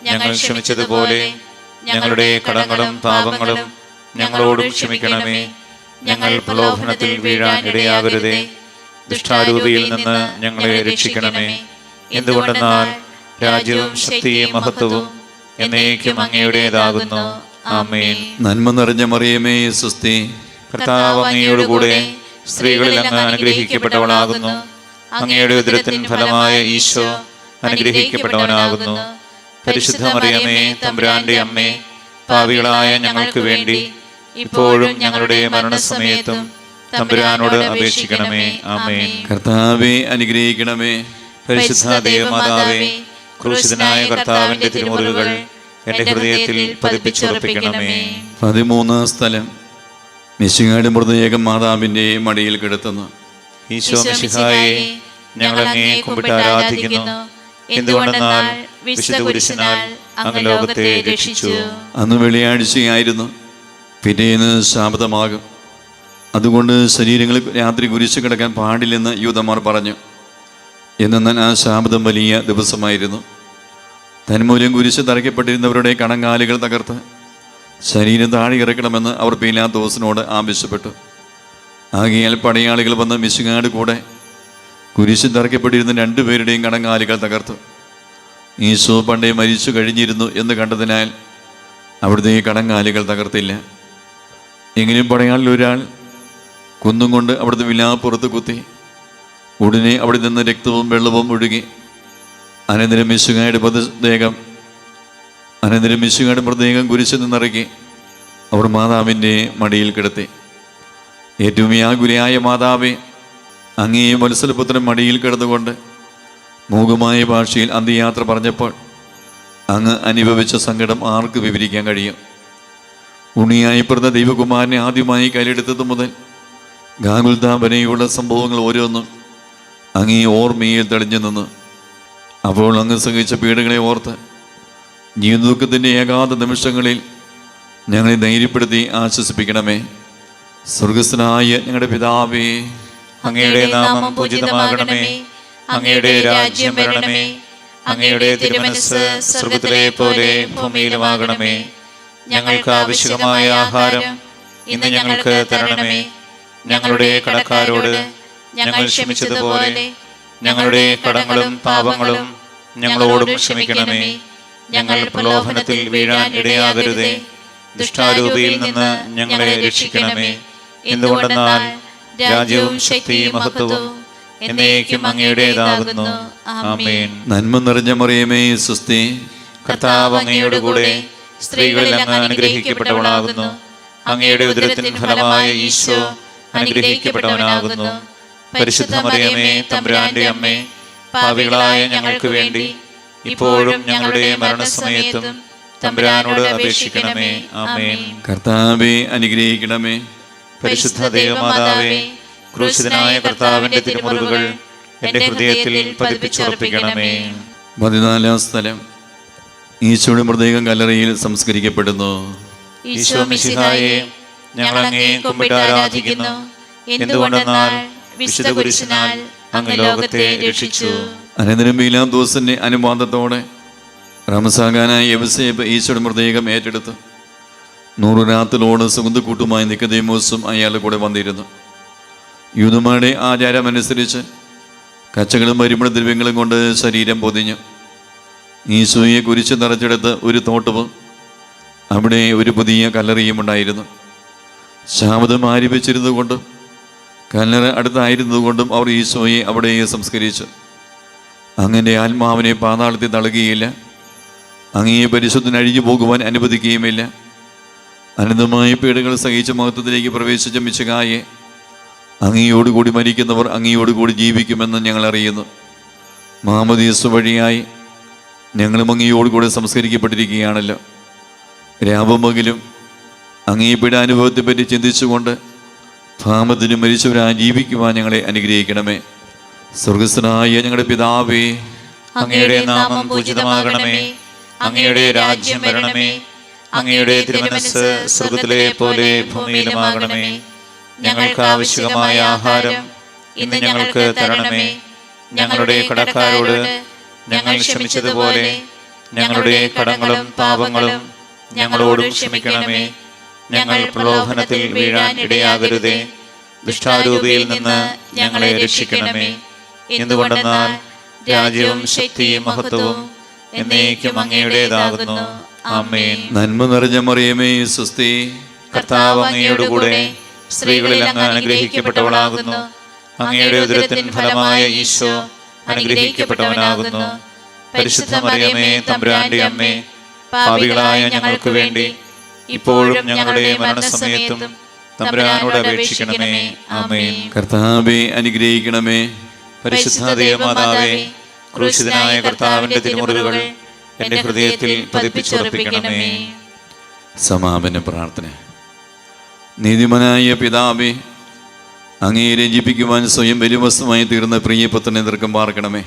ഞങ്ങൾ ക്ഷമിച്ചതുപോലെ ഞങ്ങളുടെ കടങ്ങളും പാപങ്ങളും ഞങ്ങളോടും ക്ഷമിക്കണമേ. ഞങ്ങൾ പ്രലോഭനത്തിൽ വീഴാൻ ഇടയാകരുതേ. ദുഷ്ടാരൂപിയിൽ നിന്ന് ഞങ്ങളെ രക്ഷിക്കണമേ. എന്തുകൊണ്ടെന്നാൽ രാജ്യവും ശക്തിയും മഹത്വവും എന്നേക്കും അങ്ങയുടേതാകുന്നു. ആമേൻ. നന്മ നിറഞ്ഞ മറിയമേ, സ്വസ്തി. കർത്താവ് അങ്ങയോടുകൂടെ സ്ത്രീകളിൽ അങ്ങ് അനുഗ്രഹിക്കപ്പെട്ടവളാകുന്നു. അങ്ങയുടെ ഉദരത്തിൻ ഫലമായ ഈശോ അനുഗ്രഹിക്കപ്പെട്ടവനാകുന്നു. പരിശുദ്ധ മറിയമേ, തമ്പുരാന്റെ അമ്മേ, പാപികളായ ഞങ്ങൾക്ക് വേണ്ടി ഇപ്പോഴും ഞങ്ങളുടെ മരണസമയത്തും തമ്പുരാനോട് അപേക്ഷിക്കണമേ. ആമേൻ. കർത്താവേ, അനുഗ്രഹിക്കണമേ. പരിശുദ്ധ ദൈവമാതാവേ, ക്രൂശിതനായ കർത്താവിന്റെ തിരുമുറിവുകൾ എന്റെ ഹൃദയത്തിൽ പതിപ്പിച്ചുറപ്പിക്കണമേ. 13 സ്ഥലം. മിശിഹായുടെ മൃതദേഹം മാതാവിൻ്റെ മടിയിൽ കിടത്തുന്നു. ഈശോ മിശിഹായെ, ഞങ്ങൾ അങ്ങയെ കുമ്പിട്ട് ആരാധിക്കുന്നു. എന്തുകൊണ്ടെന്നാൽ വിശുദ്ധ കുരിശിനാൽ അങ്ങ് ലോകത്തെ രക്ഷിച്ചു. അന്ന് വെള്ളിയാഴ്ചയായിരുന്നു, പിറ്റേന്ന് ശാബതമാകും. അതുകൊണ്ട് ശരീരങ്ങൾ രാത്രി കുരിശ് കിടക്കാൻ പാടില്ലെന്ന് യൂദന്മാർ പറഞ്ഞു. എന്നാൽ ആ ശാബതം വലിയ ദിവസമായിരുന്നു. തന്മൂലം കുരിശ് തറയ്ക്കപ്പെട്ടിരുന്നവരുടെ കണങ്കാലുകൾ തകർത്ത് ശരീരം താഴെ ഇറക്കണമെന്ന് അവർ പീലാത്തോസിനോട് ആവശ്യപ്പെട്ടു. ആകയാൽ പടയാളികൾ വന്ന് മിശിഹായുടെ കൂടെ കുരിശിൽ തറയ്ക്കപ്പെട്ടിരുന്ന 2 പേരുടെയും കണങ്കാലുകൾ തകർത്തു. ഈശോ പണ്ടേ മരിച്ചു കഴിഞ്ഞിരുന്നു എന്ന് കണ്ടതിനാൽ അവിടുത്തെ കണങ്കാലുകൾ തകർത്തില്ല. എങ്കിലും പടയാളിൽ ഒരാൾ കുന്നും കൊണ്ട് അവിടുത്തെ വിലാപ്പുറത്ത് കുത്തി. ഉടനെ അവിടെ നിന്ന് രക്തവും വെള്ളവും ഒഴുകി. അനന്തരം മിശിഹായുടെ മൃതദേഹം കുരിശിൽ നിന്നിറക്കി അവർ മാതാവിൻ്റെ മടിയിൽ കിടത്തി. ഏറ്റവും വ്യാകുലയായ മാതാവേ, അങ്ങേ വത്സലപുത്രൻ മടിയിൽ കിടന്നുകൊണ്ട് മൂകമായ ഭാഷയിൽ അന്ത്യയാത്ര പറഞ്ഞപ്പോൾ അങ്ങ് അനുഭവിച്ച സങ്കടം ആർക്ക് വിവരിക്കാൻ കഴിയും? ഉണ്ണിയായി പിറന്ന ദൈവകുമാരനെ ആദ്യമായി കയ്യിലെടുത്തത് മുതൽ ഗാഗുൽത്താ വരെയുള്ള സംഭവങ്ങൾ ഓരോന്നും അങ്ങേ ഓർമ്മയിൽ തെളിഞ്ഞു നിന്ന്. അപ്പോൾ അങ്ങ് സഹിച്ച പീഡകളെ ഓർത്ത് ജീവിതദുഃഖത്തിൻ്റെ ഏകാന്ത നിമിഷങ്ങളിൽ ഞങ്ങളെ ധൈര്യപ്പെടുത്തി ആശ്വസിപ്പിക്കണമേ. സ്വർഗസ്ഥനായ ഞങ്ങളുടെ പിതാവേ, അങ്ങയുടെ നാമം പൂജിതമാകണമേ. അങ്ങയുടെ രാജ്യം വരണമേ. അങ്ങയുടെ തിരുമനസ്സ് സ്വർഗ്ഗത്തിലെ പോലെ ഭൂമിയിലുമാകണമേ. ഞങ്ങൾക്ക് ആവശ്യമായ ആഹാരം ഇന്ന് ഞങ്ങൾക്ക് തരണമേ. ഞങ്ങളുടെ കടക്കാരോട് ഞങ്ങൾ ക്ഷമിച്ചതുപോലെ ഞങ്ങളുടെ കടങ്ങളും പാപങ്ങളും ഞങ്ങളോടും ക്ഷമിക്കണമേ. ഞങ്ങൾ പ്രലോഭനത്തിൽ വീഴാൻ ഇടയാകരുതേ. ദുഷ്ടാരൂപിയിൽ നിന്ന് ഞങ്ങളെ രക്ഷിക്കണമേ. എന്തുകൊണ്ടെന്നാൽ രാജ്യവും ശക്തിയും മഹത്വവും എന്നേക്കും അങ്ങയുടേതാകുന്നു. ആമേൻ. നന്മ നിറഞ്ഞ മറിയമേ, സ്വസ്തി. കർത്താവ് അങ്ങയോടുകൂടെ സ്ത്രീകളിൽ അങ്ങ് അനുഗ്രഹിക്കപ്പെട്ടവളാകുന്നു. അങ്ങയുടെ ഉദരത്തിൻ ഫലമായ ഈശോ അനുഗ്രഹിക്കപ്പെട്ടവനാകുന്നു. പരിശുദ്ധ മറിയമേ, തമ്പുരാന്റെ അമ്മേ, പാപികളായ ഞങ്ങൾക്ക് വേണ്ടി ഇപ്പോഴും ഞങ്ങളുടെ മരണസമയത്തും തമ്പുരാനോട് അപേക്ഷിക്കണമേ. ആമേൻ. കർത്താവേ, അനുഗ്രഹിക്കണമേ. പരിശുദ്ധ ദൈവമാതാവേ, ക്രൂശിതനായ കർത്താവിന്റെ തിരുമുറിവുകൾ എന്റെ ഹൃദയത്തിൽ പതിപ്പിച്ചുറപ്പിക്കണമേ. 14 സ്ഥലം. ഈശോയുടെ മൃതദേഹം കല്ലറയിൽ സംസ്കരിക്കപ്പെടുന്നു. ഈശോ മിശിഹായെ, ഞങ്ങൾ അങ്ങയെ കുമ്പിട്ട് ആരാധിക്കുന്നു. എന്തുകൊണ്ടെന്നാൽ വിശുദ്ധ കുരിശിനാൽ അങ്ങ് ലോകത്തെ രക്ഷിച്ചു. അനന്തരം പീലാത്തോസിന്റെ അനുവാദത്തോടെ റംസാഖാനായ യവസേപ്പ് ഈശോയുടെ മൃതദേഹം ഏറ്റെടുത്തു. 100 രാത്രിലോട് സുഗന്ധക്കൂട്ടുമായി നിക്കോദേമോസും അയാളുടെ കൂടെ വന്നിരുന്നു. യൂദന്മാരുടെ ആചാരമനുസരിച്ച് കച്ചകളും പരിമള ദ്രവ്യങ്ങളും കൊണ്ട് ശരീരം പൊതിഞ്ഞു ഈശോയെ കുരിശ് നിറച്ചെടുത്ത് ഒരു തോട്ടവും അവിടെ ഒരു പുതിയ കല്ലറിയും ഉണ്ടായിരുന്നു. ശാബതം ആരംഭിച്ചിരുന്നതുകൊണ്ടും കല്ലറ അടുത്തായിരുന്നതുകൊണ്ടും അവർ ഈശോയെ അവിടെ സംസ്കരിച്ചു. അങ്ങനെ ആത്മാവിനെ പാതാളത്തിൽ തള്ളുകയില്ല, അങ്ങയെ പരിശുദ്ധന് അഴിഞ്ഞു പോകുവാൻ അനുവദിക്കുകയുമില്ല. അനന്തമായ പീഡകൾ സഹിച്ച മഹത്വത്തിലേക്ക് പ്രവേശിച്ച മിശിഹായെ അങ്ങയോടുകൂടി മരിക്കുന്നവർ അങ്ങയോടുകൂടി ജീവിക്കുമെന്ന് ഞങ്ങൾ അറിയുന്നു. മാമോദീസ വഴിയായി ഞങ്ങളും അങ്ങയോടുകൂടി സംസ്കരിക്കപ്പെട്ടിരിക്കുകയാണല്ലോ. രാപമകിലും അങ്ങേ പീഡാനുഭവത്തെപ്പറ്റി ചിന്തിച്ചുകൊണ്ട് ഭാമത്തിനും മരിച്ചവരായി ജീവിക്കുവാൻ ഞങ്ങളെ അനുഗ്രഹിക്കണമേ. സ്വർഗസ്ഥനായ ഞങ്ങളുടെ പിതാവേ, അങ്ങയുടെ നാമം പൂജിതമാകണമേ. അങ്ങയുടെ രാജ്യം വരണമേ. അങ്ങയുടെ തിരുമനസ്സ് സ്വർഗ്ഗത്തിലെ പോലെ ഭൂമിയിലുമാകണമേ. ഞങ്ങൾക്ക് ആവശ്യമായ ആഹാരം ഇന്ന് ഞങ്ങൾക്ക് തരണമേ. ഞങ്ങളുടെ കടക്കാരോട് ഞങ്ങൾ ക്ഷമിച്ചതുപോലെ ഞങ്ങളുടെ കടങ്ങളും പാപങ്ങളും ഞങ്ങളോടും ക്ഷമിക്കണമേ. ഞങ്ങൾ പ്രലോഭനത്തിൽ വീഴാൻ ഇടയാകരുതേ. ദുഷ്ടാരൂപിയിൽ നിന്ന് ഞങ്ങളെ രക്ഷിക്കണമേ. എന്തുകൊണ്ടെന്നാൽ രാജ്യവും ശക്തിയും മഹത്വവും എന്നേക്കും അങ്ങയുടേതാകുന്നു. ആമേൻ. നന്മ നിറഞ്ഞ മറിയമേ, സ്വസ്തി, കർത്താവ് അങ്ങയോടുകൂടെ സ്ത്രീകളിൽ അങ്ങ് അനുഗ്രഹിക്കപ്പെട്ടവളാകുന്നു. അങ്ങയുടെ ഉദരത്തിൻ ഫലമായ ഈശോ അനുഗ്രഹിക്കപ്പെട്ടവനാകുന്നു. പരിശുദ്ധ മറിയമേ, തമ്പുരാന്റെ അമ്മേ, പാപികളായ ഞങ്ങൾക്ക് വേണ്ടി ഇപ്പോഴും ഞങ്ങളുടെ മരണസമയത്തും തമ്പുരാനോട് അപേക്ഷിക്കണമേ. ആമേൻ. കർത്താവേ അനുഗ്രഹിക്കണമേ. പരിശുദ്ധ ദേവമാതാവേ, ക്രൂശിതനായ കർത്താവിന്റെ തിരുമുറിവുകൾ എന്റെ ഹൃദയത്തിൽ പതിപ്പിച്ചുറപ്പിക്കണമേ. സമാപന പ്രാർത്ഥന. നീതിമാനായ പിതാവേ, അങ്ങയെ രഞ്ജിപ്പിക്കുവാൻ സ്വയം ബലിവസ്തുമായി തീർന്ന പ്രിയപുത്രനെ ദീർഘം പാർക്കണമേ.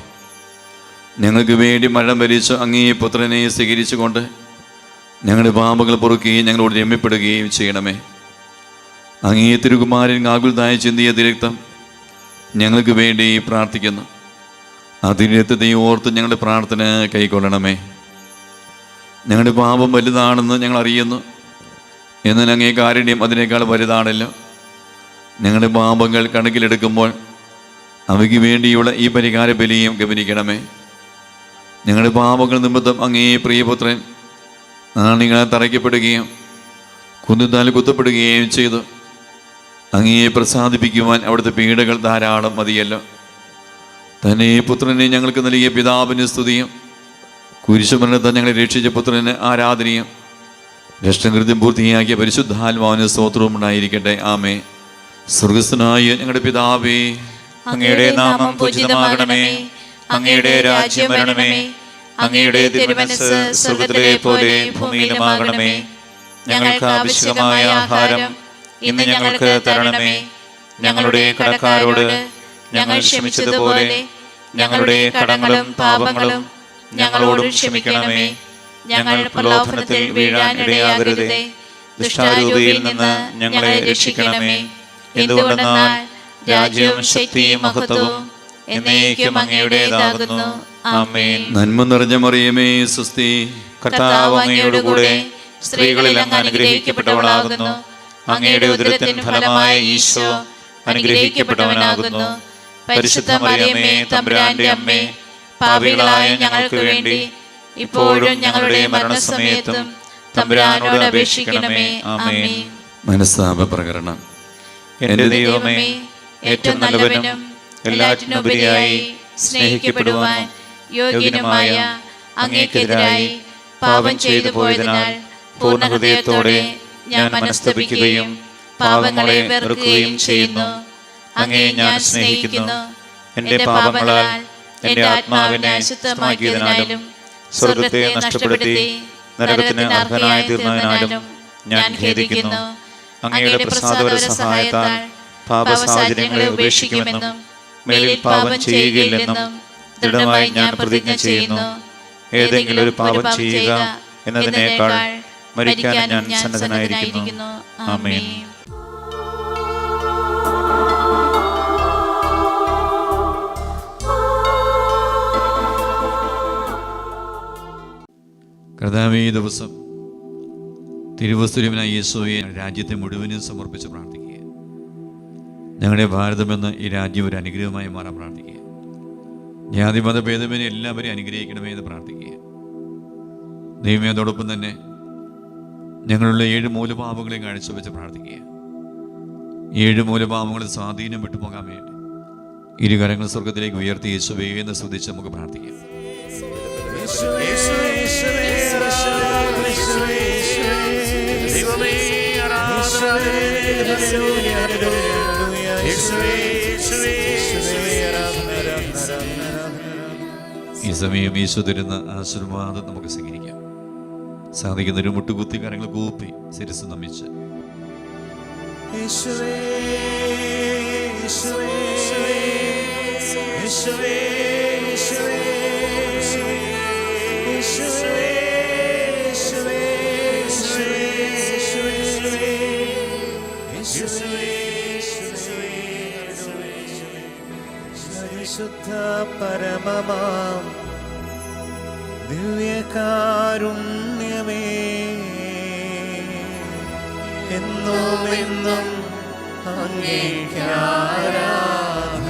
ഞങ്ങൾക്ക് വേണ്ടി മഴം ഭരിച്ച അങ്ങയെ പുത്രനെ സ്വീകരിച്ചുകൊണ്ട് ഞങ്ങളുടെ പാപങ്ങൾ പൊറുക്കുകയും ഞങ്ങളോട് രമ്യപ്പെടുകയും ചെയ്യണമേ. അങ്ങയെ തിരുകുമാരൻ ആകുലതായ ചിന്തിയ തിരക്തം ഞങ്ങൾക്ക് വേണ്ടി പ്രാർത്ഥിക്കുന്നു. ആ തിരക്തത്തെ ഓർത്ത് ഞങ്ങളുടെ പ്രാർത്ഥന കൈക്കൊള്ളണമേ. ഞങ്ങളുടെ പാപം വലുതാണെന്ന് ഞങ്ങൾ അറിയുന്നു, എന്നാൽ അങ്ങേ കാരുണ്യം അതിനേക്കാൾ വലുതാണല്ലോ. ഞങ്ങളുടെ പാപങ്ങൾ കണക്കിലെടുക്കുമ്പോൾ അവയ്ക്ക് വേണ്ടിയുള്ള ഈ പരിഹാര ബലിയും ഗമനിക്കണമേ. ഞങ്ങളുടെ പാപങ്ങൾ നിമിത്തം അങ്ങേ പ്രിയപുത്രൻ ആണികളെ തറയ്ക്കപ്പെടുകയും കുന്തത്താൽ കുത്തപ്പെടുകയും ചെയ്തു. അങ്ങയെ പ്രസാദിപ്പിക്കുവാൻ അവിടുത്തെ പീഡകൾ ധാരാളം മതിയല്ലോ. തന്നെ പുത്രനെ ഞങ്ങൾക്ക് നൽകിയ പിതാവിന് സ്തുതിയും കുരിശുമരണത്തെ ഞങ്ങളെ രക്ഷിച്ച പുത്രന് ആരാധനയും രക്ഷകൃത്യം പൂർത്തിയാക്കിയ പരിശുദ്ധാത്മാവിന് സ്തോത്രവും ഉണ്ടായിരിക്കട്ടെ. ആമേ. സ്വർഗസ്ഥനായ ഞങ്ങളുടെ പിതാവേ, അങ്ങയുടെ നാമം പൂജിതമാകണമേ. അങ്ങയുടെ രാജ്യം വരണമേ. അങ്ങയുടെ തിരുമനസ്സ് സ്വർഗ്ഗത്തിലെ പോലെ ഭൂമിയിലുമാകണമേ. ഞങ്ങൾക്ക് ആവശ്യമായ ആഹാരം ഇന്ന് ഞങ്ങൾക്ക് തരണമേ. ഞങ്ങളുടെ കടക്കാരോട് ഞങ്ങൾ ക്ഷമിച്ചതുപോലെ ഞങ്ങളുടെ കടങ്ങളും പാപങ്ങളും ഞങ്ങളോടും ക്ഷമിക്കണമേ. ഞങ്ങൾ പ്രലോഭനത്തിൽ വീഴാൻ ഇടയാകരുതേ. ദുഷ്ടാരൂപിയിൽ നിന്ന് ഞങ്ങളെ രക്ഷിക്കണമേ. എന്തുകൊണ്ടെന്നാൽ രാജ്യവും ശക്തിയും മഹത്വവും എന്നേക്കും അങ്ങയുടേതാകുന്നു. ആമേൻ. നന്മ നിറഞ്ഞ മറിയമേ, സ്വസ്തി, കർത്താവ് അങ്ങയോടുകൂടെ സ്ത്രീകളിൽ അങ്ങ് അനുഗ്രഹിക്കപ്പെട്ടവളാകുന്നു. അങ്ങയുടെ ഉദരത്തിൻ ഫലമായ ഈശോ അനുഗ്രഹിക്കപ്പെട്ടവനാകുന്നു. പരിശുദ്ധ മറിയമേ, തമ്പുരാന്റെ അമ്മേ, പാപികളായ ഞങ്ങൾക്ക് വേണ്ടി ഇപ്പോഴും ഞങ്ങളുടെ മരണസമയത്തും തമ്പുരാനോട് അപേക്ഷിക്കണമേ. ആമേൻ. മനസ്താപ പ്രകരണം. എന്റെ ദൈവമേ, ഏറ്റവും നല്ലവനും എല്ലാറ്റിനുപരിയായി സ്നേഹിക്കപ്പെടുവാൻ യോഗ്യനുമായ അങ്ങേക്കെതിരായി പാപം ചെയ്തു പോയതിനാൽ പൂർണ്ണ ഹൃദയത്തോടെ ഞാൻ മനസ്തപിക്കുകയും പാപങ്ങളെ വെറുക്കുകയും ചെയ്യുന്നു. അങ്ങയെ ഞാൻ സ്നേഹിക്കുന്നു. എന്റെ പാപങ്ങളാൽ എന്റെ ആത്മാവിനെ അശുദ്ധമാക്കിയതിനാലും സ്വർഗത്തെ നഷ്ടപ്പെടുത്തി നരകത്തിന് അർഹനായി തീർന്നതിനാലും ഞാൻ ഖേദിക്കുന്നു. അങ്ങയുടെ പ്രസാദപര സഹായത്താൽ പാപസാഹചര്യങ്ങളെ ഉപേക്ഷിക്കുമെന്നും മേലിൽ പാപം ചെയ്യുകയില്ലെന്നും ദൃഢമായി ഞാൻ പ്രതിജ്ഞ ചെയ്യുന്നു. ഏതെങ്കിലും ഒരു പാപം ചെയ്യുക എന്നതിനേക്കാൾ മരിക്കാൻ ഞാൻ സന്നദ്ധനായിരിക്കുന്നു. ആമേൻ. കർത്താവേ, ഈ ദിവസം തിരുവസ്തുര്യവനായ യേശോയെ രാജ്യത്തെ മുഴുവനും സമർപ്പിച്ച് പ്രാർത്ഥിക്കുക. ഞങ്ങളുടെ ഭാരതമെന്ന് ഈ രാജ്യം ഒരു അനുഗ്രഹമായി മാറാൻ പ്രാർത്ഥിക്കുക. ജാതിമത ഭേദമേനെ എല്ലാവരെയും അനുഗ്രഹിക്കണമേ എന്ന് പ്രാർത്ഥിക്കുക. ദൈവമേ, അതോടൊപ്പം തന്നെ ഞങ്ങളുടെ 7 മൂലപാപങ്ങളെയും കാഴ്ചവെച്ച് പ്രാർത്ഥിക്കുക. 7 മൂലപാപങ്ങളിൽ സ്വാധീനം വിട്ടുപോകാൻ വേണ്ടി ഇരുകരങ്ങൾ സ്വർഗത്തിലേക്ക് ഉയർത്തി യേശുവേ എന്ന് സ്തുതിച്ച് നമുക്ക് പ്രാർത്ഥിക്കാം. ഈ സമയം യേശു തരുന്ന ആശീർവാദം നമുക്ക് സ്വീകരിക്കാം. സാധിക്കുന്നൊരു മുട്ടുകുത്തി കരങ്ങൾ കൂപ്പി ശിരസ് നമിച്ച് ശുദ്ധ പരമമാം ദിവ്യകാരുണ്യമേ, എന്നും എന്നും അങ്ങേക്ക് ആരാധന.